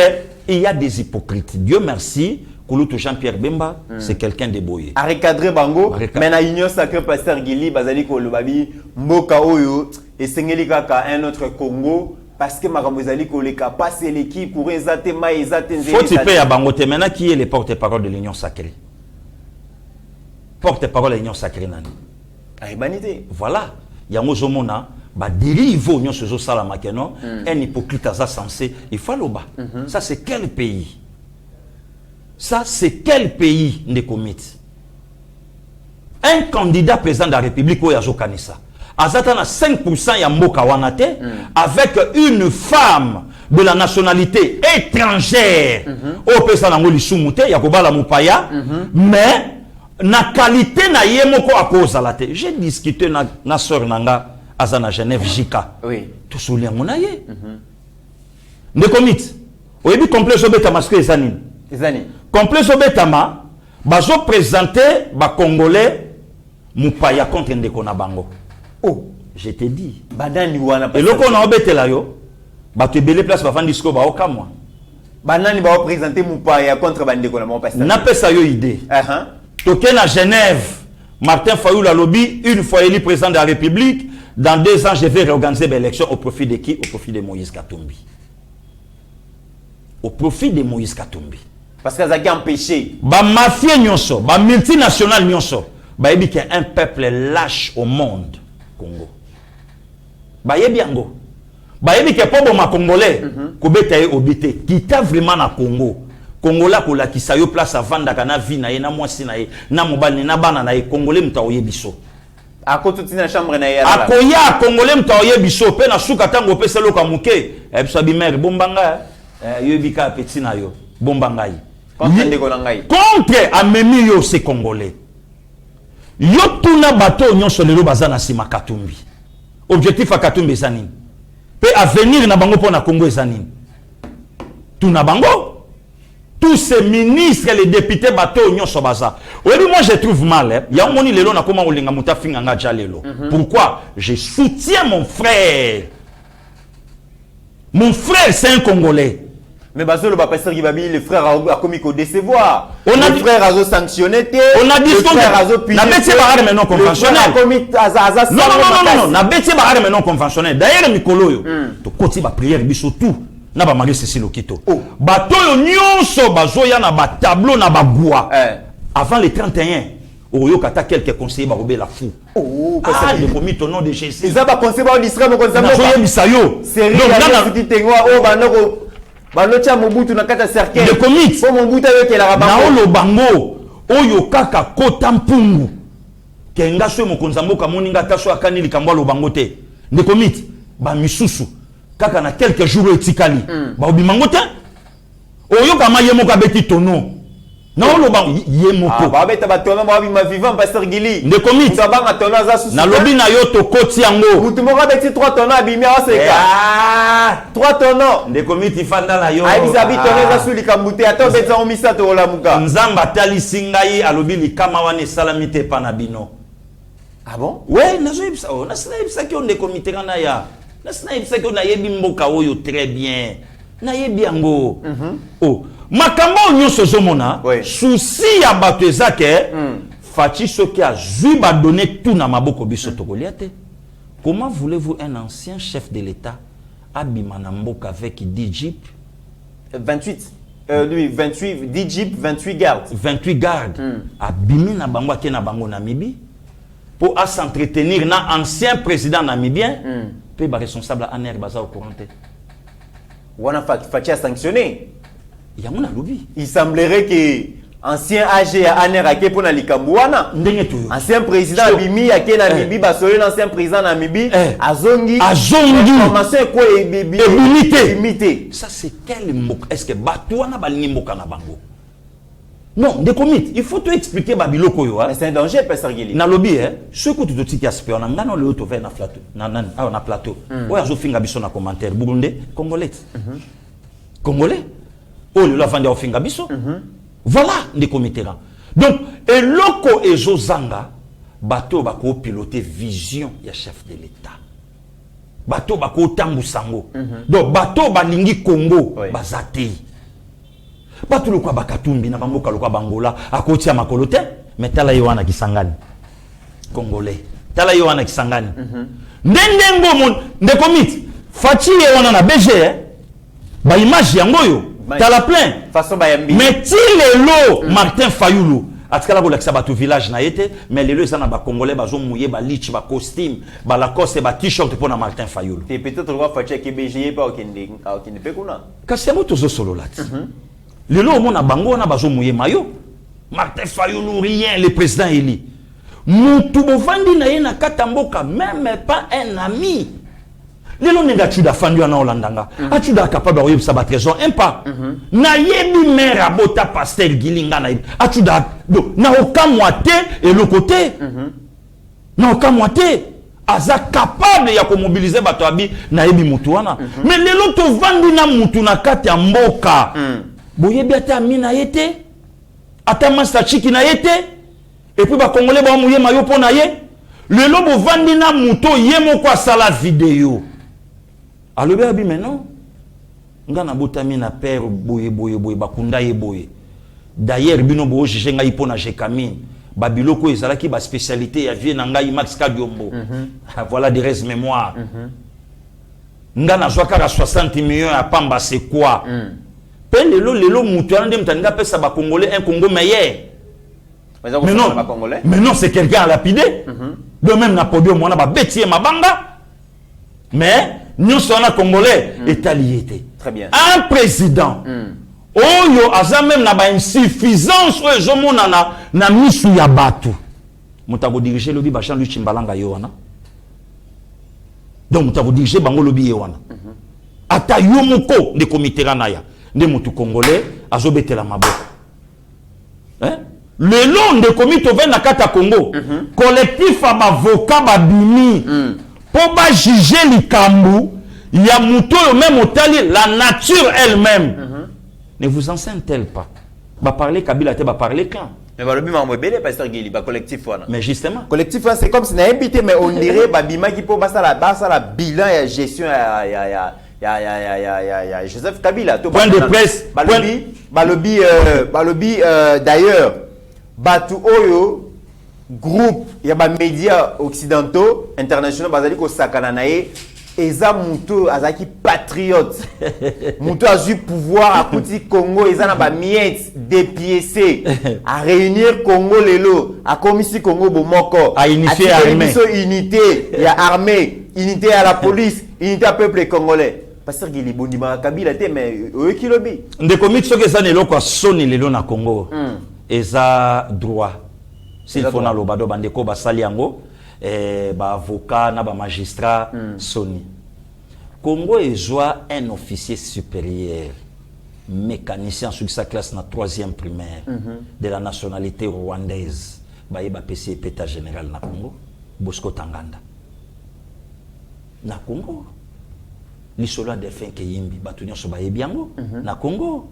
il y a des hypocrites. Dieu merci Kouloutou Jean-Pierre Bemba, c'est quelqu'un de boyé. A recadrer bango, mais na union sacrée pasteur Guili bazali ko lobabi mboka oyo et sengeli kaka un autre Congo parce que makambo zali ko leka passer l'équipe pour ezate ma ezate nzeli. Faut tiper ya bango te maintenant qui est le porte-parole de l'union sacrée. Porte-parole de l'union sacrée nani. Ah humanité. Voilà, yango zomona ba dérive union sezo sala makeno un hypocrite à ça censé il faut loba. Ça c'est quel pays? Ça, c'est quel pays ne commit? Un candidat président de la République où il y a Zokanissa. Azatana 5% ya mboka wanate avec une femme de la nationalité étrangère. Au pesa nango lisumute ya kobala mupaya mais na qualité na yemoko a cause la te. J'ai discuté na sœur nanga azana Genève Jika. Oui. Tout soulier monaye. Ne commit. Oyebi complexe obeta masque ezani. Ezani. Complexe obetama bazo présenter ba congolais mupaya contre ndeko na bango. Oh, je te dis. Badani wana et loko na obetela yo ba te belé place ba vandi disco ba okamwa. Banani ba présenter mupaya contre bandeko na mon pasteur. Na pesa yo idée. Toké na Genève, Martin Fayoul lobby une fois élu président de la République, dans 2 ans je vais réorganiser l'élection au profit de qui? Au profit de Moïse Katumbi. Au profit de Moïse Katumbi. Parce que ça a empêché. Ba mafia nyonso, ba multinational nyonso, ba yebi qu'il y a un peuple lâche au monde, Congo. Ba yebi yango. Ba yebi que pour ma congolais, kobeta ye obité, qui t'a vraiment na Congo. Congola ko la kisa yo place à vanda kana vi na ye na mwasi na ye, na mobali na bana na ye congolais mta oyebiso. Ako tuti na chambre na ye. Akoya congolais mta oyebiso pe na suka tango pesa lo ka muke, e biso bi mère bombanga, yebika petit na yo, bombangai. Contre amemi yo c'est congolais. Yo tuna bato nyonso lelo bazana sima Katumbi. objectif à Katumbe Zanine. Peut avenir na bango pour na Congo Zanine. Tout na bango. Tous ces ministres, les députés bateau union sobaza. Oui, moi je trouve mal. Il y a un moni lelo na comment olinga muta finga nga lelo. Pourquoi? Je soutiens mon frère. Mon frère c'est un Congolais. Mais Bazolo Pasteur Gibabi, le frère a commis qu'au décevoir. On a le frère a sanctionné. On a dit le frère a puni. Na bête barare mais non conventionnel. Non. Na bête barare mais non conventionnel. D'ailleurs Mikolo yo. To koti ba prière biso tout. Na ba Marie Cécile Okito. Bato yo nyonso bazoya na ba tableau na ba bois. Avant les 31. Oyo kata quelques conseillers ba robé la fou. Ah, le commis au nom de Jésus. Ils ont pas conseillé ba d'Israël ko nzambo. Zoya bisayo. C'est donc na petit tengwa o banoko banocha mobutu na kata cercle. Le commis. Fo mobutu yo ke la na olo bango oyo kaka kota mpungu. Kenga so mo konzambo ka moninga taso akani likambo lo bango te. Le commis ba misusu kaka na quelques jours etikali. Ba obimango te. Oyo kama yemo ka beti tono. Non, le banc, yemoko. Bah, bête batono, moi, ma vivant, pasteur Gili. Le commis. Na lobby na yo to koti yango. Vous te m'aurez bêti 3 tonneaux abîmés à ce cas. 3 tonneaux. Le commis tifanda la yo. Ah, ils habitent tonneaux sous les kamouté. Attends, bête en misa to la muka. Nzamba tali singai a lobby li kamawane salamite panabino. Ah bon? Ouais, na zo ibsa. Na sna ibsa ki on de comité kana ya. Na sna ibsa ki on na yebi mboka oyo très bien. Na yebi yango. Oh. Makambo nyonso zomona souci ya bato ezake fachi soki azui ba donner tout na maboko biso tokoliate. Comment voulez-vous un ancien chef de l'État abima na mboka avec 10 jeeps 28 10 jeeps 28 gardes 28 gardes abimi na bango ake na bango Namibie pour à s'entretenir na ancien président namibien pe ba responsable ANR baza au courant te. Wana fachi a sanctionné. Il semblerait que ancien AG à Anerake pour Nalikambouana, ancien président Bimi à Namibie, Basolé, ancien président Namibie, Azongi, information quoi limité. Ça c'est quel mot? Est-ce que Batouana balingi mboka na bango? Non, des comités. Il faut te expliquer Babiloko yo. Mais c'est un danger, Pasteur Gili. Na lobby ce que tu te dis aspect on a ngano le auto vers na plateau. Na plateau. Ouais, azo finga biso na commentaire Burundais, Congolais. Congolais. Oh, le lavande au finga biso. Voilà les comités. Donc, et loko et Zozanga, bateau bako piloter vision ya chef de l'État. Bateau bako tambu sango. Donc, bateau balingi Congo, bazate. Bateau le kwa bakatumbi na bamboka le kwa bangola, à côté à makolote, mais tala yoana kisangani. Congolais. Tala yoana kisangani. Ndendengo mon, de comités. Fati yoana na BG, ba image yangoyo. T'as la plein. Mais si les lots Martin Fayoulou, à ce cas-là, vous l'avez vu village na été, mais les lots ça na ba congolais, ba zon mouillé, ba lich, ba costume, ba lacoste et ba t-shirt pour na Martin Fayoulou. Et peut-être on va faire que BG pas au Kende Pekuna. Kasemo tozo solo là. Les lots mon na bango na ba zon mouillé maillot. Martin Fayoulou rien, le président Eli. Moutou bovandi na ye na katamboka, même pas un ami. Les gens n'ont pas fandu en Hollandanga. Tu es capable de faire des trésor. Pas. Na yebi mère abota pasteur Gilinga na yebi. Tu na aucun moitié et le côté. Na aucun moitié. Aza capable ya ko mobiliser bato abi na yebi mutu wana. Mais les gens to vandi na mutu na kati ya mboka. Boyebi ata amina yete. Ata master chiki na yete. Et puis ba congolais ba mouye mayo po na ye. Les gens bo vandi na muto yemo kwa sala vidéo. Alors bien maintenant, ngana botami na père boye bakunda ye boye. D'ailleurs bino bo jije ngai pona jekami babiloko ezalaki ba spécialité ya vie na ngai Max Kadiombo. Voilà des restes mémoire. Ngana zwaka 60 millions à pamba c'est quoi? Pe lelo mutu ande mtanga pesa ba congolais un Congo meilleur. Mais non, c'est quelqu'un à lapider. De même na podium on a ba betier mabanga. Mais nous sommes Congolais étaliés. Très bien. Un président. Oyo aza même na ba insuffisance oyo zomona na misu ya batu. Mutako diriger lobby ba Jean-Luc Chimbalanga yo wana. Donc mutako diriger bango lobby yo wana. Ata yo moko de comité ranaya. Nde mutu congolais azobetela maboko. Hein? Le long de comité na kata Congo. Collectif avocat babimi. pour pas juger likambu il y a muto même otali la nature elle-même ne vous enseigne-t-elle pas ba parler Kabila te ba parler clan mais balobi mambo belé pasteur Gili ba collectif wana mais justement collectif c'est comme si na invité mais on dirait ba bima qui pour basa la bilan et gestion ya Joseph Kabila point de presse balobi d'ailleurs batu oyo groupe ya ba médias occidentaux internationaux bazali ko sakana nae eza muto azaki patriote muto azu pouvoir à kuti Congo eza na ba miette dépiécé à réunir Congo lelo à komisi Congo bomoko à unifier armée unité ya armée unité à la police unité à peuple congolais pasteur Gili bondima Kabila te mais oyekilobi ndeko mitso ke zane loko soni lelo na Congo eza droit s'il faut na lobado bandeko basali yango ba avocat na ba magistrat soni Congo ezwa un officier supérieur mécanicien sur sa classe na 3e primaire de la nationalité rwandaise ba yeba PC péta général na Congo Bosco Tanganda na Congo lisolo de fin ke yimbi batu nyonso ba yebiango na Congo.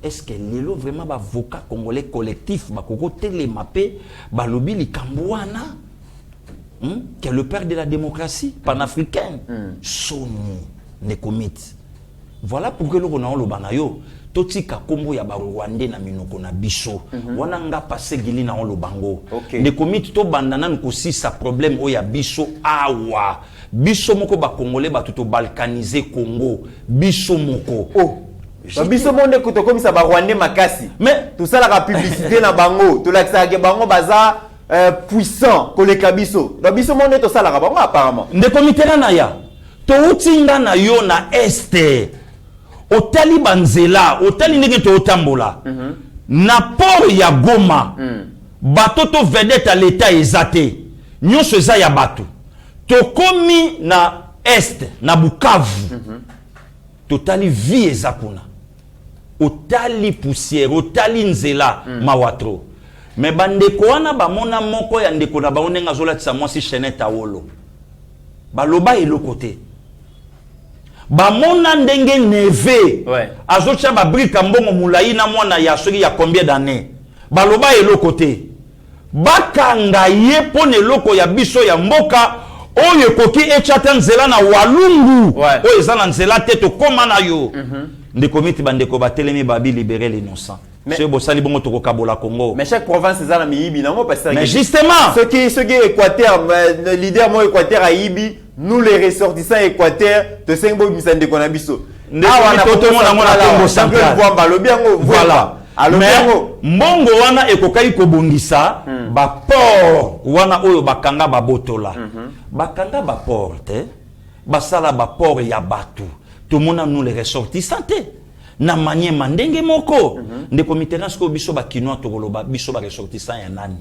Est-ce que lelo vraiment ba avocat congolais collectif ba koko télémapé ba lobi likambouana qui est le père de la démocratie panafricaine soni ne commit voilà pourquoi le rona lo banayo totika kombo ya ba rwandais na minoko na biso wana nga passé Gili na lo bango ne commit to bandana ko si sa problème o ya biso awa biso moko ba congolais ba tout balkaniser Congo biso moko biso monde ko to komisa ba rwandais makasi mais tout ça la publicité na bango to la ke bango baza puissant ko le kabiso do biso monde to sala ka bango apparemment nde comité na ya to utinga na yo na este otali banzela otali ndenge to otambola na port ya Goma bato to vedette à l'état ezate nyonso eza ya bato to komi na este na Bukavu totali vie ezakuna otali poussière otali nzela mawatro mais bandeko wana bamona moko ya ndeko na baone ngazola tsa mwasi Chenette Awolo baloba elokote bamona ndenge neve azocha ba brika mbongo mulai na mwana ya soki ya combien d'années baloba elokote bakanga ye pone loko ya biso ya mboka oyo koki echata nzela na walungu oyo eza na nzela te to koma na yo ndeko miti bandeko batelemi babi libérer l'innocent c'est beau sali bongo to kokabola Congo mais chaque province eza na miyibi nango parce que mais justement ce qui Équateur le leader mo Équateur a yibi nous les ressortissants Équateur de sengbo misande kona biso awa to mona Congo central voilà mais mbongo wana ekokai kobongisa ba port wana oyo bakanga babotola bakanga ba port te basala ba port ya batu tout mona nous les ressortissants te na manye mandenge moko ndeko mitena sko biso ba kinwa to koloba biso ba ressortissant ya nani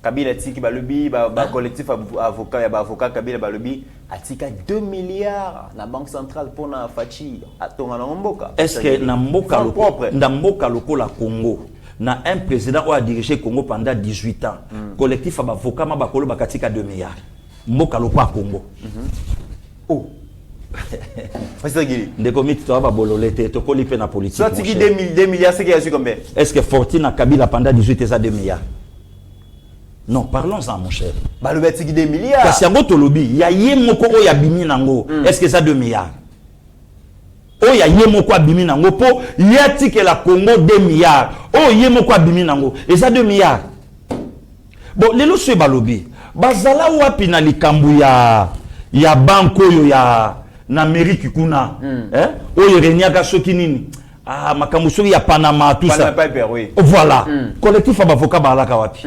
Kabila tiki balobi ba collectif avocat ya ba avocat Kabila balobi atika 2 milliards na banque centrale pour na fachi atonga na mboka est-ce que na mboka lokola Congo na un président a dirigé Congo pendant 18 ans collectif ba avocat ma ba koloba katika 2 milliards mboka lokola Congo oh Pasteur Gili ndeko miti to ba bololete to kolipe na politique ça tiki 2 milliards c'est qui a su combien est-ce que Fortune à Kabila pendant 18 ans 2 milliards non parlons-en mon cher balobi tiki 2 milliards kasi yango tolobi ya ye moko o ya bimi nango est-ce que ça 2 milliards o ya ye moko abimi nango po ya tike la Congo 2 milliards o ye moko abimi nango et ça 2 milliards bon lelo so balobi bazala wapi na likambu ya banko yo ya na Amérique kuna oyo reniaka soki nini makambo soki ya Panama tout ça voilà collectif avocat balaka wapi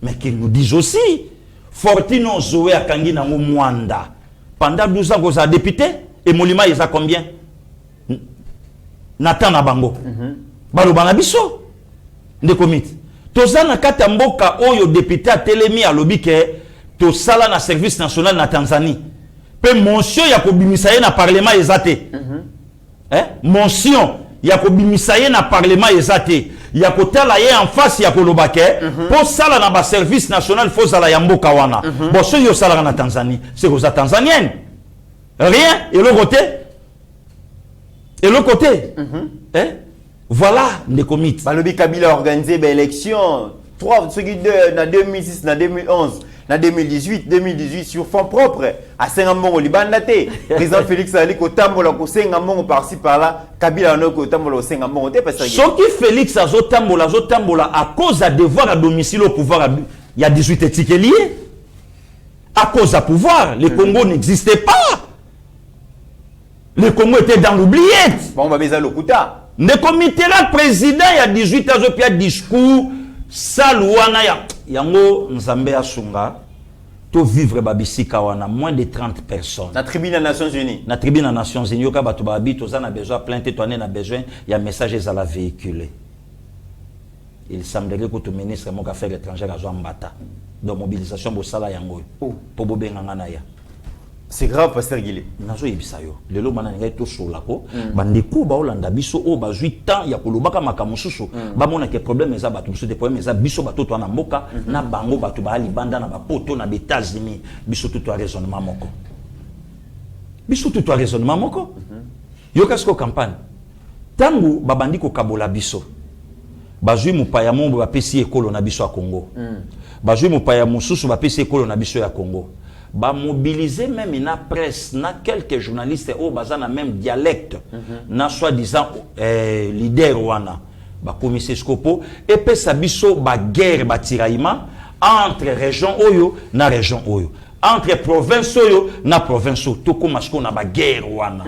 mais qu'ils nous disent aussi Fortino Zoé akangi nango Mwanda pendant 12 ans que député et Molima ils a combien Nathan na bango baloba na biso ndeko miti tozana kata mboka oyo député a telemi alobi ke to sala na service national na Tanzanie pe mention ya kobimisa ye na parlement ezate mention ya kobimisa ye na parlement ezate il y a côté là en face il y a kolobake pour ça là dans service national faut ça là yamboka wana bon ceux yo ça là en Tanzanie c'est aux tanzaniennes rien et l'autre côté hein voilà les comités Balobi Kabila a organisé l'élection 3 ceux qui en 2006 en 2011 en 2018 sur fonds propres à Sengamongo Libandate président Félix Ali ko tambola ko Sengamongo par-ci par-là Kabila no ko tambola Sengamongo te parce que ce qui Félix azotambola à cause à devoir à domicile au pouvoir il y a 18 étiquettes liées à cause à pouvoir le Congo n'existait pas le Congo était dans l'oubliette bon on va baiser le kuta ne comité là président il y a 18 ans puis discours saluana ya yango nzambe asunga to vivre babisika wana moins de 30 personnes na tribune des Nations Unies des Nations Unies yoka bato babi toza na besoin plainte to na besoin ya messages à la véhiculer il semblerait que tout ministre mon affaires étrangères a mbata donc mobilisation bo sala yango po bobenga ngana ya c'est grave pasteur Guilé nazo yebisa yo lelo bana ngai to solako bandeko ba olanda biso o ba 8 ans ya kolobaka makamususu ba mona ke problème eza bato biso des problèmes eza biso bato to na mboka na bango bato ba libanda na ba poto na États-Unis biso tout raisonnement moko yo kasko campagne tangu babandi ko kabola biso bazui mupaya mombo ba pesi ekolo na biso ya Congo bazui mupaya mususu ba pesi ekolo na biso ya Congo ba mobiliser même na presse na quelques journalistes au bazana même dialecte na soi-disant leader wana ba commissaire scopo et pesa biso ba guerre ba tiraillement entre région oyo na région oyo entre province oyo na province oyo to ko masko na ba guerre wana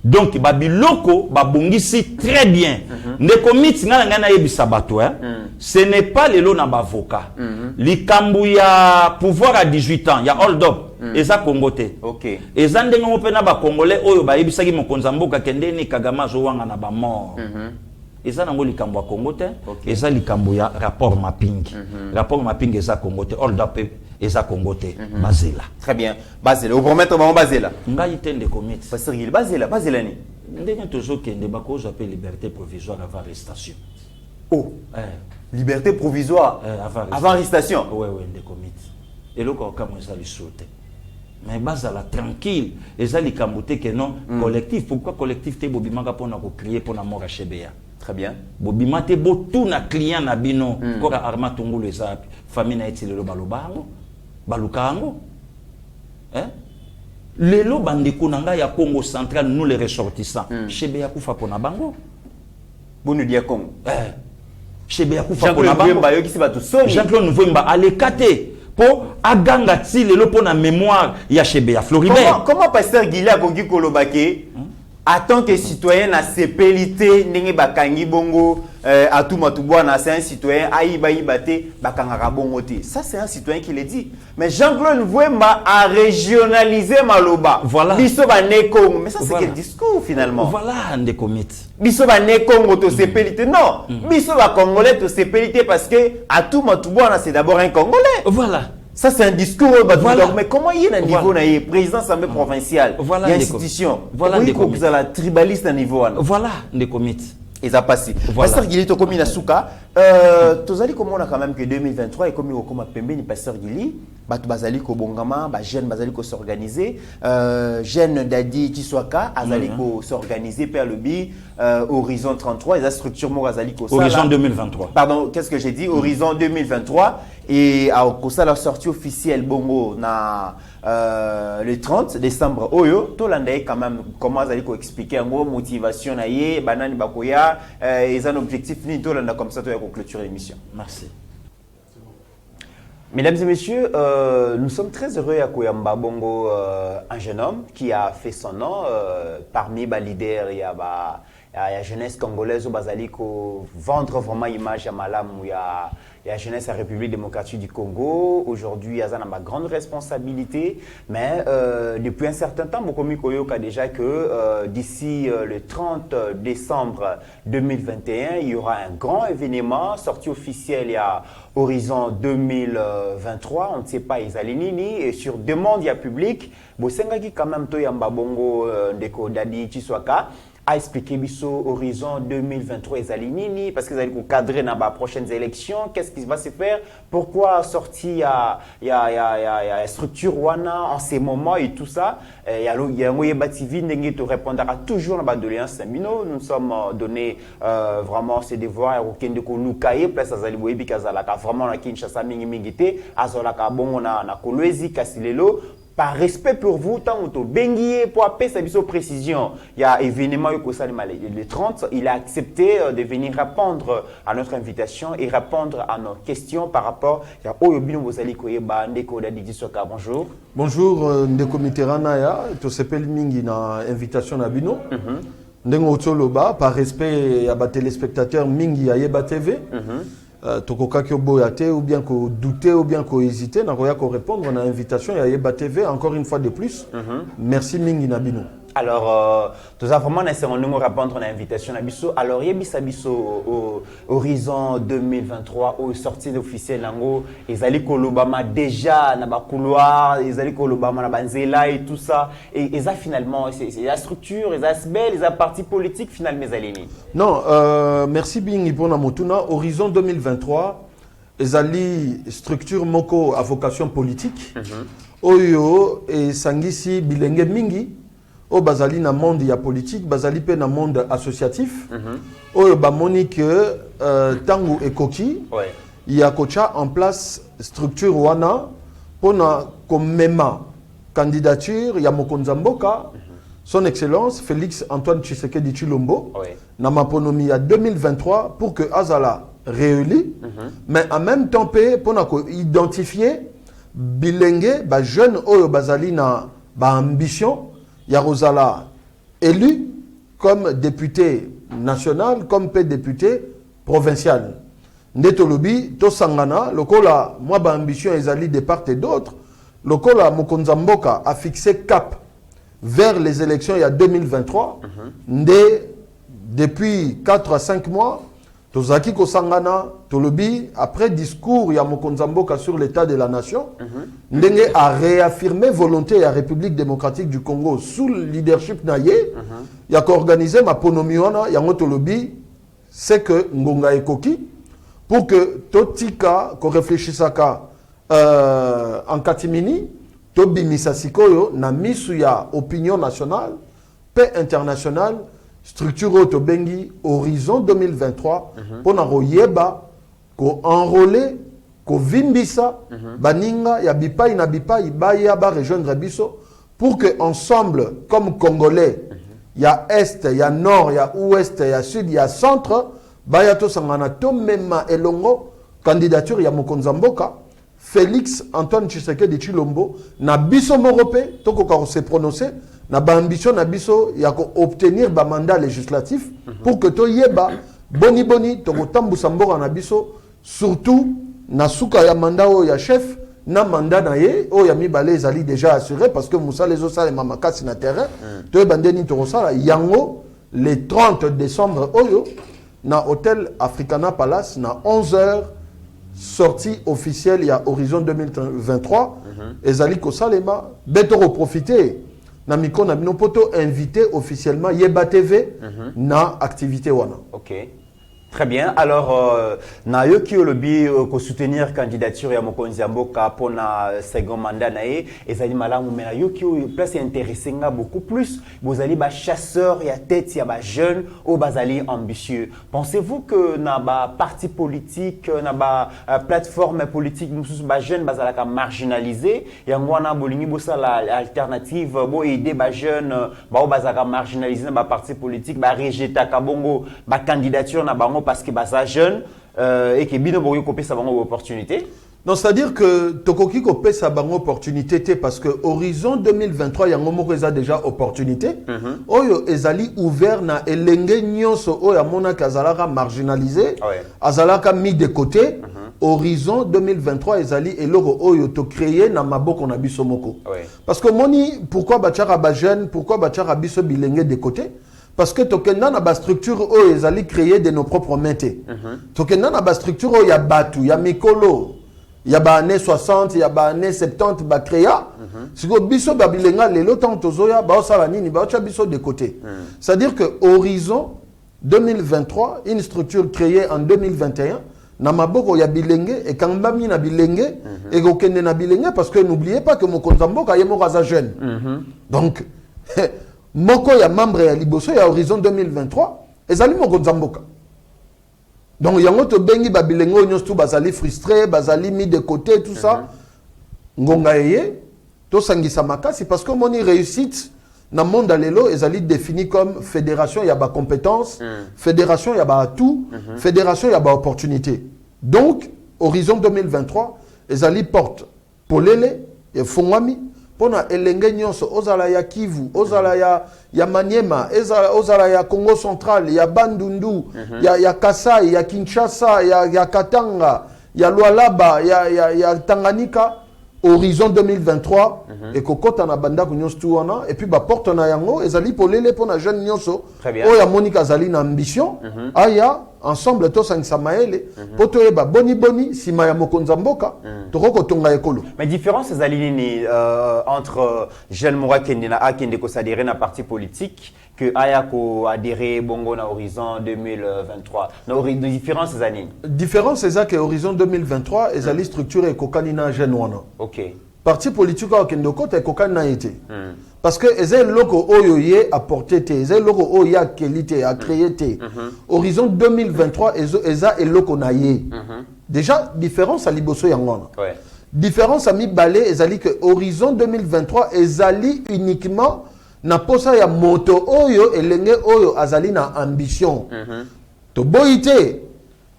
donc babiloko babongisi très bien ndeko miti ngana na yebisa bato ce n'est pas lelo na bavoka likambu ya pouvoir à 18 ans ya hold up eza Congo te OK eza ndenge mo pena ba congolais oyo ba yebisaki mokonza mboka kendeni Kagame zo wanga na ba mort eza nango likambu ya Congo te eza likambu ya rapport mapping rapport mapping eza Congo te hold up eza Congo te bazela très bien bazela au promettre ba bazela ngai te ndeko miti pasteur Guilé bazela ni ndenge tozo kende ba ko appelle liberté provisoire avant arrestation liberté provisoire avant arrestation ouais ndeko miti eloko kama eza lisote mais bazala tranquille eza likambu te que non collectif pourquoi collectif te bobimaka pona ko crier pona mort à Chebeya très bien bobima te botu na client na bino koka Arma Tongolo eza famille na etilelo balobango balukango lelo bandeko nanga ya Congo central nous les ressortissants Chebeya kufa pona bango bonu dia Congo Chebeya kufa pona bango Jean-Claude Nvoimba alekate pour aganga ti lelo pona mémoire ya Chebeya Floribert comment pasteur Guilé a kongi kolobake en tant que citoyen na CPLité ndenge bakangi bongo à tout matubwana c'est un citoyen aïba ibate bakanga bongo te ça c'est un citoyen qui le dit mais Jean-Claude Nvoimba a régionalisé maloba voilà biso ba ne Congo mais ça c'est quel discours finalement voilà ndeko miti biso ba ne Congo to CPLité non biso ba congolais to CPLité parce que à tout matubwana c'est d'abord un congolais voilà ça c'est un discours voilà. mais comment il y a un niveau na président assemblée provinciale voilà il y a institution voilà vous avez la tribaliste à niveau voilà ndeko miti et ça passe voilà. Pasteur Guilé to komi na suka tozali komona quand même que 2023 et comme okoma pembeni pasteur Guilé bato bazali ko bongama ba jeune bazali ko s'organiser jeune Dadi Tiswaka azali ko s'organiser per le bi Horizon 33 les structures mo bazali ko Horizon 2023 pardon qu'est-ce que j'ai dit Horizon 2023 et à ça la sortie officielle bongo na le 30 décembre oyo to landai quand même comment azali ko expliquer en gros motivation na ye banani bakoya et un objectif ni to landa comme ça to ya ko clôturer l'émission. Merci. Mesdames et messieurs, nous sommes très heureux à Koyamba Bongo, un jeune homme qui a fait son nom parmi les leaders. Il y a la jeunesse congolaise au Basaliko, vendre vraiment image à Malam, il y a la jeunesse à la République démocratique du Congo. Aujourd'hui, il y a une grande responsabilité, mais depuis un certain temps, Mokomi Koyoka a déjà que d'ici le 30 décembre 2021, il y aura un grand événement sorti officiel il y a Horizon 2023, on ne sait pas Isalinini, et sur demande il y a public, Bosengaki quand même Toyamba Bongo Ndeko Dadi Tiswaka. a expliqué biso horizon 2023 ezali nini parce que ezali ko cadrer na ba prochaines élections, qu'est-ce qui va se faire, pourquoi sortir ya structure wana en ces moments et tout ça. Ya ngoyeba TV ndenge to répondra toujours na ba doléance mino, nous sommes donné vraiment ces devoirs au kende ko lukaye place azali boyebi kazalaka vraiment na Kinshasa mingi te azolaka bongo na Kolwezi Kasilelo. Par respect pour vous, tant que bengié pour appeler sa précision, il y a événement le 30, il a accepté de venir répondre à notre invitation et répondre à nos questions par rapport à Oyobino Bozali Koyeba Ndeko Dadidi Soka. Bonjour. Bonjour, Ndeko Miterana ya, to sepel mingi na invitation à Bino. Ndengo Otoloba, par respect à ba téléspectateurs mingi à Yeba TV. Tokoka kyo boyate ou bien ko douter ou bien ko hésiter na koya ko répondre à invitation ya Yeba TV encore une fois de plus. Merci mingi na bino. Alors tout ça vraiment nécessairement nous répondre à l'invitation na biso. Alors yebisa biso horizon 2023 au sortie officielle nango ezali kolobama déjà na ba couloir, ezali kolobama na banzela et tout ça et ça finalement c'est la structure, les aspects, les partis politiques finalement ezalini. Non, merci bingi pona motuna horizon 2023 ezali structure moko à vocation politique. Oyo et sangisi bilenge mingi au bazali na monde ya politique, bazali pe na monde associatif. Oyo ba monique tangu ekoki. Il y a kocha en place structure wana pona komema candidature ya mokonza mboka son excellence Félix Antoine Tshisekedi Tshilombo na maponomi ya 2023 pour que azala réélu mais en même temps pe pona ko identifier bilenge ba jeune oyo bazali na ba ambition ya Rosala élu comme député national, comme député provincial. Ndetolobi, to sangana, lokola, moi ba ambition ezali de part et d'autre, lokola Mokonza Mboka a fixé cap vers les élections il y a 2023, depuis 4 à 5 mois, Tozaki Kosangana, Tolobi, après discours, il y a Mokonza Mboka sur l'état de la nation, Ndenge a réaffirmé volonté à la République démocratique du Congo sous le leadership Naye, il y a organisé ma ponomiona, il y a Tolobi, c'est que Ngonga Ekoki, pour que Totika, qu'on réfléchisse en Katimini, Tobi Misasikoyo, na misuya opinion nationale, paix internationale, structure Otobengi, horizon 2023, pour yeba, ko enrôler, ko vimbisa, baninga, ya bipai na bipai, baya ba rejoindre biso, pour que ensemble, comme Congolais, ya Est, ya Nord, ya Ouest, ya Sud, ya Centre, baya to sangana to mema elongo, candidature ya Mokonza Mboka, Félix Antoine Tshisekedi Tshilombo, na biso morope, toko ka se prononcer, na ba ambition na biso ya ko obtenir ba mandat législatif pour que to yeba boni to tambusa mbora na biso surtout na suka ya mandat o ya chef na mandat na ye o ya mibale ezali déjà assuré parce que Moussa les osala mamakasi na terrain to bandeni to sala yango le 30 décembre oyo na hôtel Africana Palace na 11h sortie officielle il y a horizon 2023 ezali ko salema beto profiter na mikona bino poto invité officiellement Yeba TV na activité wana. OK. Très bien. Alors, na yo ki olobi ko soutenir candidature ya Mokonzi Mboka pour na second mandat nae ezali malamu mais na yo ki place intéressé nga beaucoup plus. Bozali ba chasseur ya tête ya ba jeune ou bazali ambitieux. Pensez-vous que na ba parti politique na ba plateforme politique mususu ba jeune bazalaka marginalisé yango wana bolingi bosala alternative bo aider ba jeune ba o bazalaka marginalisé na ba parti politique ba rejeter ka bongo ba candidature na bango parce que bah ça jeune et que bino boyo kopé sa bango opportunité. Non, c'est-à-dire que tokoki kopé sa bango opportunité parce que horizon 2023 yango moko eza déjà opportunité. Oyo ezali ouvert na elenge nyonso oyo amona kazalaka marginalisé, azalaka mis de côté. Horizon 2023 ezali eloko oyo to créer na maboko na biso moko. Parce que moni pourquoi bachara ba jeune, pourquoi bachara biso bilenge de côté? Parce que tokenda na ba structure oyo ezali créer de nos propres mains. Tokenda na ba structure oyo ya batu, ya mikolo, il y a ba années 60, il y a ba années 70 ba créa. Si ko biso ba bilenga lelo tant tozoya ba osala nini ba ocha biso de côté. C'est-à-dire que Horizon 2023, une structure créée en 2021, na maboko ya bilenge et quand bami na bilenge et kokende na bilenge parce que n'oubliez pas que mokonza mboka yemo kaza jeune. Donc moko ya membre ya liboso ya Horizon 2023 ezali mokonza mboka. Donc yango to bengi ba bilenge nyos tout bazali frustré, bazali mis de côté tout ça. Ngonga yeye to sangisa makasi parce que moni réussite na monde lelo ezali défini comme fédération ya ba compétence, fédération ya ba atout, fédération ya ba opportunité. Donc Horizon 2023 ezali porte polele et fongwami pona elenge nyonso ozala ya Kivu, ozala ya Maniema, ozala ya Congo Central, ya Bandundu, ya Kasai, ya Kinshasa, ya Katanga, ya Lualaba, ya Tanganyika. Horizon 2023 et kokota na banda nyonso tuwana et puis ba porte na yango ezali polele pona jeune nyonso oya Monica zali na ambition aya ensemble to sangisa maele poto eba boni sima ya mokonza mboka toko tonga ekolo. Mais différence ezali nini entre jeune Mora Kendina akende ko s'adhérer na parti politique que aya ko adhérer bongo na Horizon 2023. Na différence ezali nini? Différence eza que Horizon 2023 ezali structure ekokani na jeune wana. OK. Parti politique a kende kota ekokani na été. Parce que eza loko oyo ye apporté te, eza loko oyo ya qualité a créé te. Horizon 2023 eza eloko na ye. Déjà différence à liboso yangona. Ouais. Différence à mi balé ezali que Horizon 2023 ezali uniquement na posa ya moto oyo elenge oyo azali na ambition. To boité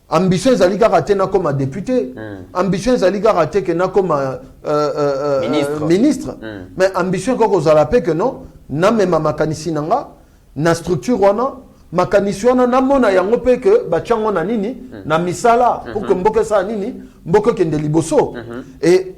ambition ezali kaka te na comme député, ambition ezali kaka te que na comme ministre. Mais ambition koko zala pe que non na mema makanisi nanga na structure wana makanisi wana na mona yango pe que ba chango na nini na misala pour que mboke sa nini mboke kende liboso et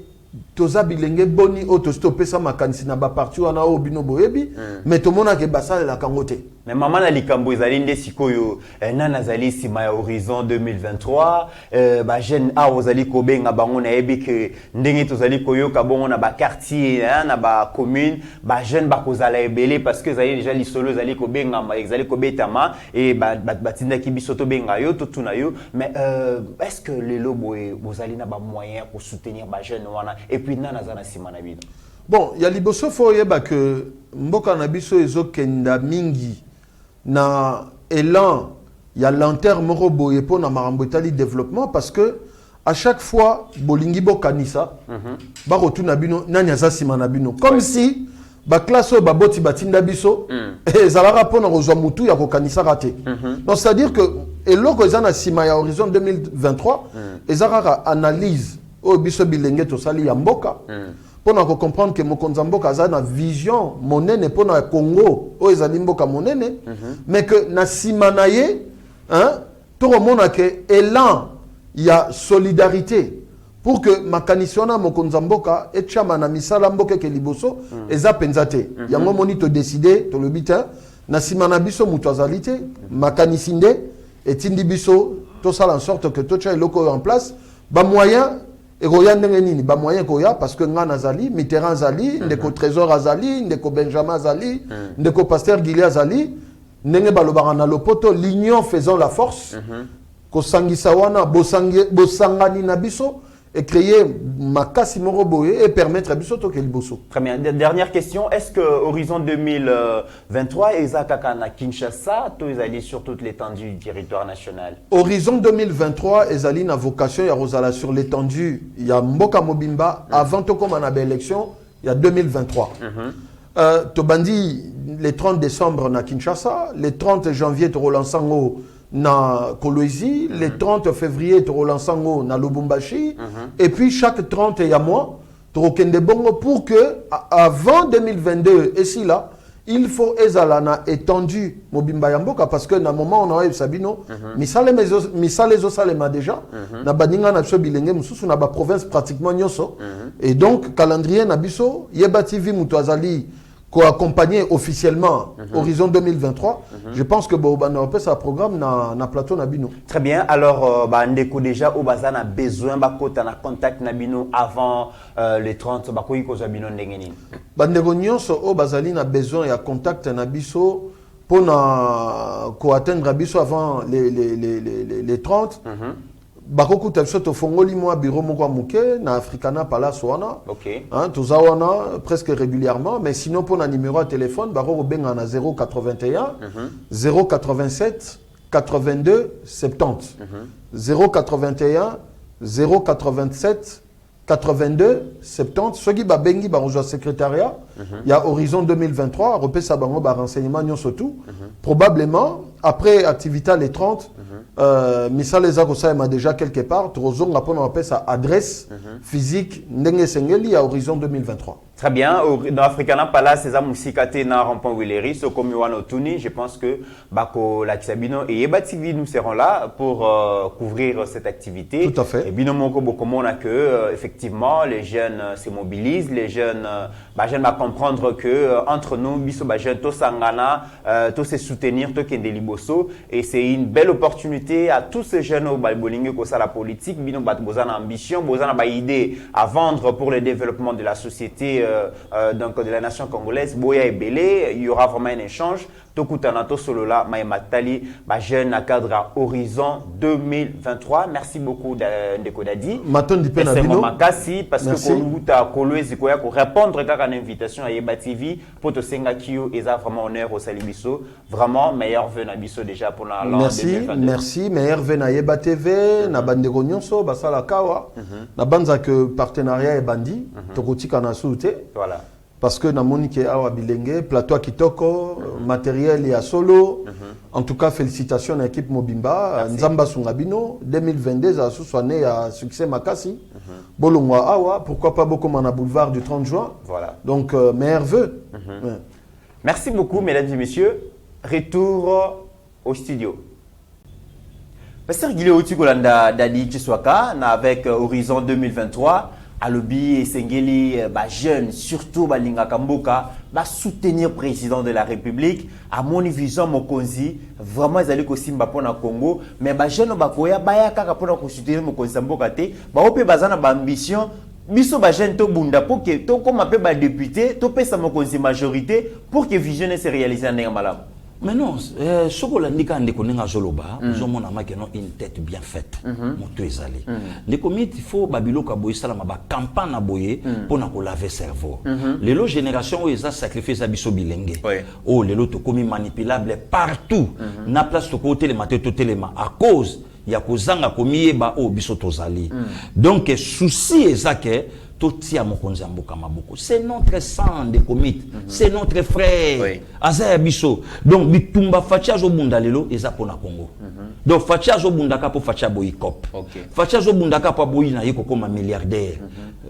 toza bilenge boni o to stopper sa makanisi na ba parti wana o bino boyebi mais to mona ke basala la kangote. Mais maman na likambo ezali nde sikoyo nana zali sima ya Horizon 2023 ba jeune a ozali kobenga bango na yebi ke ndenge tozali koyoka bongo na ba quartier na ba commune ba jeune ba kozala ebele parce que zali déjà lisolo zali kobenga ma ezali kobetama et ba tindaki biso to benga yo to tuna yo mais est-ce que les lobo bozali na ba moyen pour soutenir ba jeune wana et puis nana zana sima na bino? Bon, ya liboso fo yeba que mboka na biso ezokenda mingi na élan ya lanterne moko boye po na marambo etali développement parce que à chaque fois bolingi bokanisa ba rotuna bino nani azasima na bino comme si ba classe ba boti batinda biso ezalaka po na kozwa mutu ya kokanisa raté. Donc c'est à dire que eloko ezana sima ya Horizon 2023 ezalaka analyse o biso bilenge to sali ya mboka pour nous comprendre que mokonza mboka a une vision monene pour le Congo o ezali mboka monene mais que na simanaye hein tout le monde a que élan il y a solidarité pour que makanisiona mokonza mboka et chama na misala mboka ke liboso eza penzate yango moni to décider to le bitin na simana biso mutu azalité makanisinde et tindi biso to sala en sorte que to cha loko en place ba moyen et koya ndenge nini ba moyen koya parce que nga nazali Mitterrand zali ndeko Trésor azali ndeko Benjamin azali ndeko Pasteur Guillet azali ndenge balobaka na lopoto l'union faisant la force ko sangisa wana bosangani na biso et créer makasi moko boye et permettre à biso to ke liboso. Très bien. Dernière question, est-ce que Horizon 2023 ezakaka na Kinshasa to ezali sur toute l'étendue du territoire national? Horizon 2023 ezali na vocation ya rozala sur l'étendue ya mboka mobimba avant to comme na élection ya 2023. Tobandi les 30 décembre na Kinshasa, les 30 janvier to relançango na Kolwezi, les 30 février to relançango na Lubumbashi et puis chaque 30 ya mois to kende bongo pour que avant 2022 et si là il faut ezala na étendu mobimba ya mboka parce que na moment on a sabino misale zo salema déjà na baninga na biso bilenge mususu na ba province pratiquement nyoso et donc calendrier na biso yeba TV mutu azali co-accompagné officiellement Horizon 2023, je pense que c'est un programme na plateau Nabino. Très bien. Alors, Ndeko déjà, au bazar a besoin de contact Nabino avant les 30. Bakoyi ko Nabino ndengeni. Ndeko nyonso au bazali na besoin ya contact Nabiso pour atteindre biso avant les 30. Bakoko tabso to fongoli moi bureau moko muke na Africana Palace wana. OK. Hein, tout ça wana presque régulièrement, mais sinon pour un numéro de téléphone bakoko benga na 081 087 82 70. 081 087 82 70. Ceux qui ba bengi ba rejoindre secrétariat, il y a Horizon 2023, repé sa bango ba renseignement nyon surtout. Probablement après activité les 30 Misa les Agosa m'a déjà quelque part, Trozon a appelle sa adresse physique Ndenge Sengeli à Horizon 2023. Très bien. Dans Africana Palace, ces amusikate na rampon Willeri, so comme Yoano Tuni, je pense que Bako Laxabino et Eba TV nous serons là pour couvrir cette activité. Tout à fait. Et Bino Moko Bokomon a que effectivement les jeunes se mobilisent, les jeunes jeunes va comprendre que entre nous biso jeunes to sangana, to se soutenir, to kende liboso, et c'est une belle opportunité à tous ces jeunes au balbolingue ko la politique, bino bat bozana ambition, bozana ba idée à vendre pour le développement de la société. Donc de la nation congolaise, Boya et Belé, il y aura vraiment un échange. Tokutanato Solola, Maïmatali, ma jeune à cadre à Horizon 2023. Merci beaucoup Ndeko Dadi. Maton di Penabino. Merci parce que nous ta Kolwezi Koya pour répondre à une invitation à Yeba TV pour te senga Kyo et ça vraiment honneur au Salibiso. Vraiment meilleur vœu Nabiso déjà pour la l'an 2022. Merci, meilleur vœu na Yeba TV, na Bandeko Nyonso, Basala Kawa, na banza que partenariat et bandi, Tokotika na soute. Voilà. Parce que na Monique Awa Bilenge, plateau Kitoko, matériel et à solo. En tout cas, félicitations à l'équipe Mobimba. Nzamba Sungabino, 2022, ça a soussoné à succès Makasi. Bolongwa Awa, pourquoi pas beaucoup à boulevard du 30 juin. Voilà. Donc, meilleurs vœux. Merci beaucoup, mesdames et messieurs. Retour au studio. Pasteur Guillaume Tikolanda Dadi Chiswaka, avec Horizon 2023. Alobi et Sengeli, jeunes, surtout Balinga Kamboka, soutenir le président de la République. À mon vision, Mokonzi, vraiment, ils allaient aussi Mbapona Congo. Mais jeunes, Bakoya, Bayaka, pour soutenir Mokonzi Mboka, Baope Bazana, ambition. Biso jeune to bunda pour que to comme appelle député, to pesa Mokonzi majorité pour que vision se réalise en Ningamalam. Mais non, ce que l'on dit quand on est Zoloba, nous avons une tête bien faite. Il faut Babilo Kaboy Salama campagne à boyer pour nous laver le cerveau. Les lots générations où ils ont sacrifié Zabiso Bilenge. Oh, les lots commis manipulables partout. Na place de côté les matés tout élément à cause il y a kozanga komiye ba o biso tozali. Donc souci ezake totia mokonzi mboka maboko. C'est notre sang de commit, c'est notre frère. Azaya biso. Donc bitumba facha zo bunda lelo eza pona Congo. Donc facha zo bunda ka po facha boyi cop. Facha zo bunda ka po boyi na yeko koma milliardaire.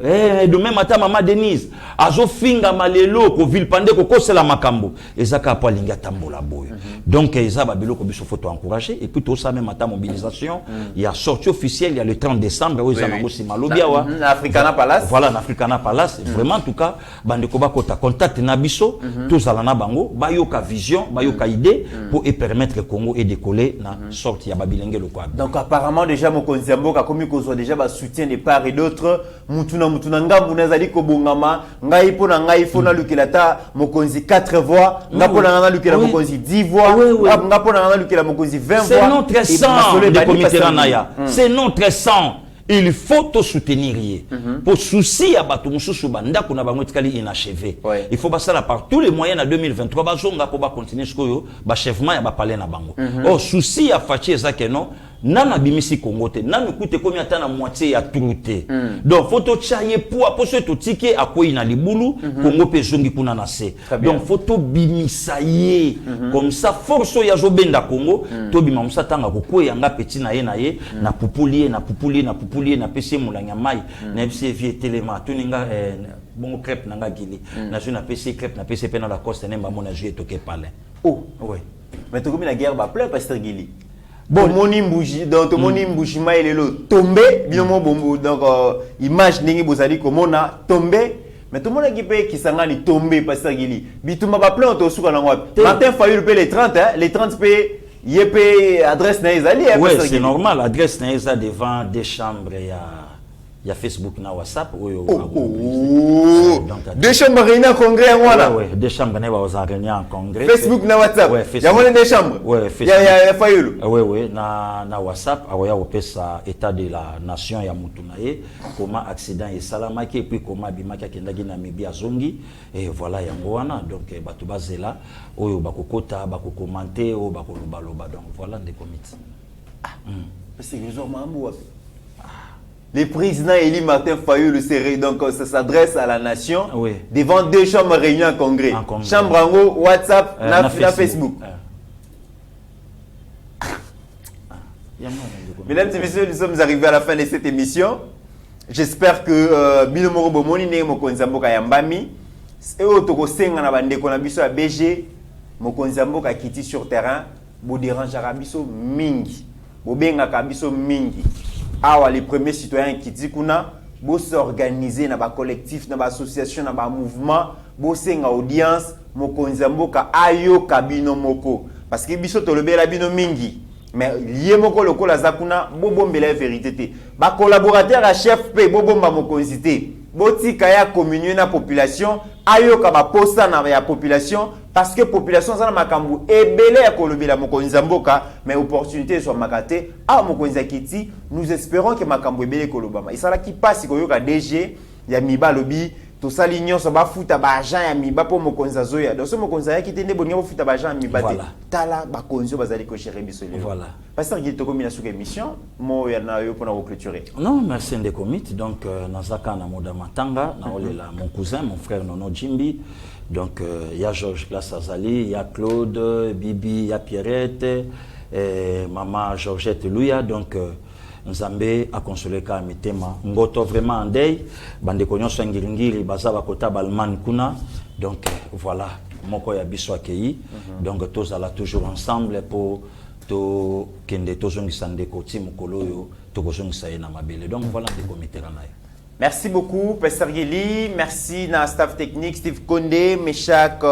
De même matin maman Denise azo finga malelo ko ville pande ko kosela makambo ezaka po linga tambola boyo. Donc eza babilo ko biso faut encourager et puis tout ça même matin mobilisation, il y a sortie officielle il y a le 30 décembre où eza nango simalobi awa Africana Palace. Voilà l'Africana Palace vraiment en tout cas bande ko ba kota contact na biso tous alana bango bayoka vision bayoka idée pour permettre Congo et décoller na sortie ya babilenge le quoi. Donc apparemment déjà Mokonzi Mboka comme ko soit déjà ba soutien de part et d'autre mutuna ngambu nazali ko bongama ngai pona ngai fona lukela ta Mokonzi 4 voix ngapona na lukela Mokonzi 10 voix ngapona na lukela Mokonzi 20 voix. C'est notre sang de comité Ranaya. C'est notre sang. Il faut te soutenir. Pour souci à Batou Moussou Banda qu'on a bangotkali inachevé. Il faut passer là par tous les moyens en 2023 bazonga pour continuer ce que bachèvement ya ba parler na bango. Oh souci à Fachi ezakeno nana bimisi Congo te nana coûte combien temps na moitié ya trouté. Donc faut to chaye pour ce to ticket à quoi ina libulu Congo pe zongi kuna na se. Donc faut to bimisaye comme ça force ya zobenda Congo to bimamsa tanga ko ko yanga petit na ye na pupulie na pesi mulanya mai na bisi vie telema tuninga bon crêpe nanga gili na je na pesi crêpe na pesi pena la coste nemba mona jouer toke palin. Oh oui. Mais to comme la guerre ba plein pasteur Gili. Bon moni mbouji donc moni mbouji mai lelo tomber binomo bombo donc image ningi bozali komona tomber Mais tout le monde qui paye qui s'en est tombé Pasteur Guili. Bitumba ba plein auto sous la Martin Fayulu paye les 30 les 30 paye yepé adresse na ezali. Oui, c'est normal, adresse na eza devant des chambres il y a Facebook na WhatsApp deux chambres réunies en congrès voilà. Oui, deux chambres na ba réunies en congrès. Facebook na WhatsApp. Il y a deux chambres. Oui, Facebook. Il y a Fayulu. Oui, na WhatsApp awoya opesa état de la nation ya mutu na ye, comment accident et salamaki et puis comment bimaki kendaki na mibi azongi et voilà yango wana donc batu bazela oyo bakokota bakokomenter o bakoloba loba donc voilà des comités. Parce que nous avons le président Élie Martin Fayulu donc ça s'adresse à la nation devant deux chambres réunies en congrès. Chambre en haut, WhatsApp, Facebook. Mesdames et messieurs, nous sommes arrivés à la fin de cette émission. J'espère que Bino Moro Bomoni ne Mokonzambo Kayambami et Otoko Senga na bande ko na biso ya BG Mokonzambo ka kiti sur terrain bo dérangera biso mingi. Bo benga ka biso mingi. Awa les premiers citoyens qui disent qu'on a beau s'organiser dans ba collectif, dans ba association, dans ba mouvement, beau senga audience, Mokonzambo ka ayo kabino moko parce que biso tolobe la bino mingi. Mais lié moko loko la zakuna bo bombe la vérité te. Ba collaborateur à chef pe bo bomba mokonzité. Boti kaya communion na population ayo ka ba posta na ya population parce que population za na makambu ebele ya kolobi la mokonzamboka mais opportunité soit makate a mokonzakiti nous espérons que makambu ebele kolobama isala ki passe ko yoka DG ya miba lobi to sali nyonso ba futa ba agent ya miba po mokonza zoya donc so mokonza ya kitende boninga bo futa ba agent ya miba te tala ba konzo bazali ko gérer biso le voilà pasteur qui to komina sous émission mo ya na yo pour na clôturer non merci de commit donc nazaka na moda matanga na olela mon cousin mon frère Nono Jimbi donc il y a Georges Place Azali il y a Claude Bibi il y a Pierrette maman Georgette Louya donc Nzambe a consolé ka mitema ngoto vraiment ndey bande konyoso ngiringiri bazaba kota balman kuna donc voilà moko ya biso akei donc tous alla toujours ensemble pour to kende tozongisa ndeko ti mukolo yo tokozongisa na mabele donc voilà des comités na nayo. Merci beaucoup Pasteur Guili, merci na staff technique Steve Kondé, Meshak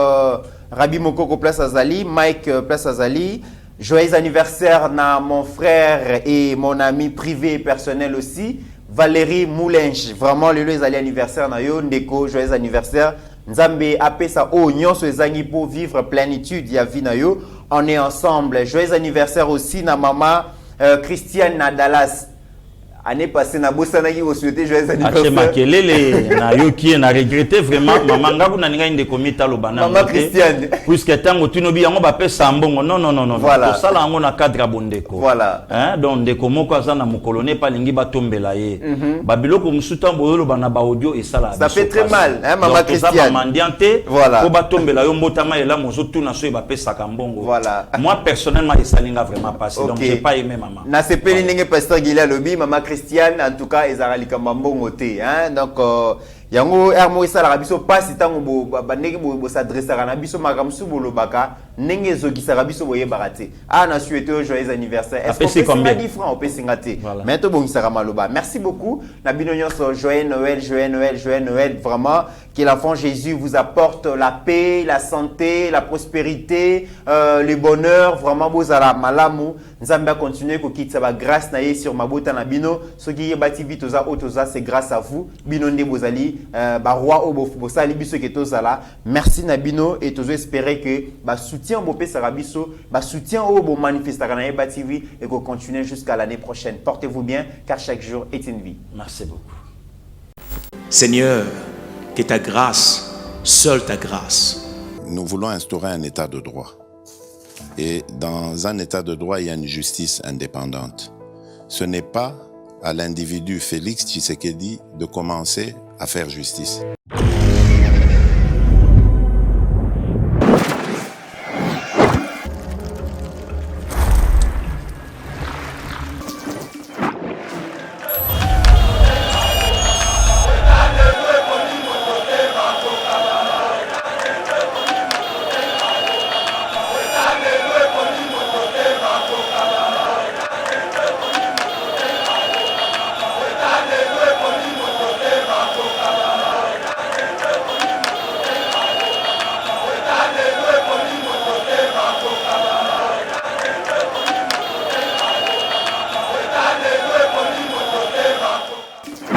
Rabi Mokoko Place Azali, Mike Place Azali. Joyeux anniversaire na mon frère et mon ami privé et personnel aussi, Valérie Moulenche. Vraiment, le joyeux anniversaire na yo ndeko, joyeux anniversaire. Nzambe apesa o nyonso ezangi pour vivre plénitude ya vie na yo. On est ensemble. Joyeux anniversaire aussi na maman Christiane na Dallas. Année passée na bosana qui vous souhaiter joyeux anniversaire. Ache makelele na yo qui na regretté vraiment maman ngabu na ninga inde komita lo bana. Maman Christiane. Puisque tango tunobi yango ba pesa mbongo non. Voilà. To sala yango na cadre bondeko. Voilà. Hein donc ndeko moko azana mukolone pa lingi ba tombela ye. Ba biloko musuta boyolo bana ba audio et sala. Ça fait très mal hein maman Christiane. Mandiante. Voilà. Ko ba tombela yo mbotama et là mozo tuna so ba pesa kambongo. Voilà. Moi personnellement et salinga vraiment passé donc j'ai pas aimé maman. Na sepeli ninge Pasteur Guili Lobi maman Christiane en tout cas ezara likambambo ngote hein donc yango ermo isala rabiso pasi tango bo bandeki bo s'adresser na biso makamsu bolobaka ndenge ezokisa biso boye barate na souhaiter joyeux anniversaire est-ce que combien 10 francs au pesingate mais to bongisaka maloba merci beaucoup na bino nyonso joyeux Noël vraiment que l'enfant Jésus vous apporte la paix, la santé, la prospérité, le bonheur vraiment bozala malamu nzambe continuer ko kitsa ba grâce na ye sur mabota na bino soki yebati vitoza otoza c'est grâce à vous bino nde bozali ba roi o bosali biso ke tozala merci na bino et tozo espérer que ba soutien bo pesa biso ba soutien o bo manifestera na Yeba TV et ko continuer jusqu'à l'année prochaine. Portez-vous bien car chaque jour est une vie. Merci beaucoup. Seigneur, que ta grâce, seule ta grâce. Nous voulons instaurer un état de droit. Et dans un état de droit, il y a une justice indépendante. Ce n'est pas à l'individu Félix Tshisekedi de commencer à faire justice.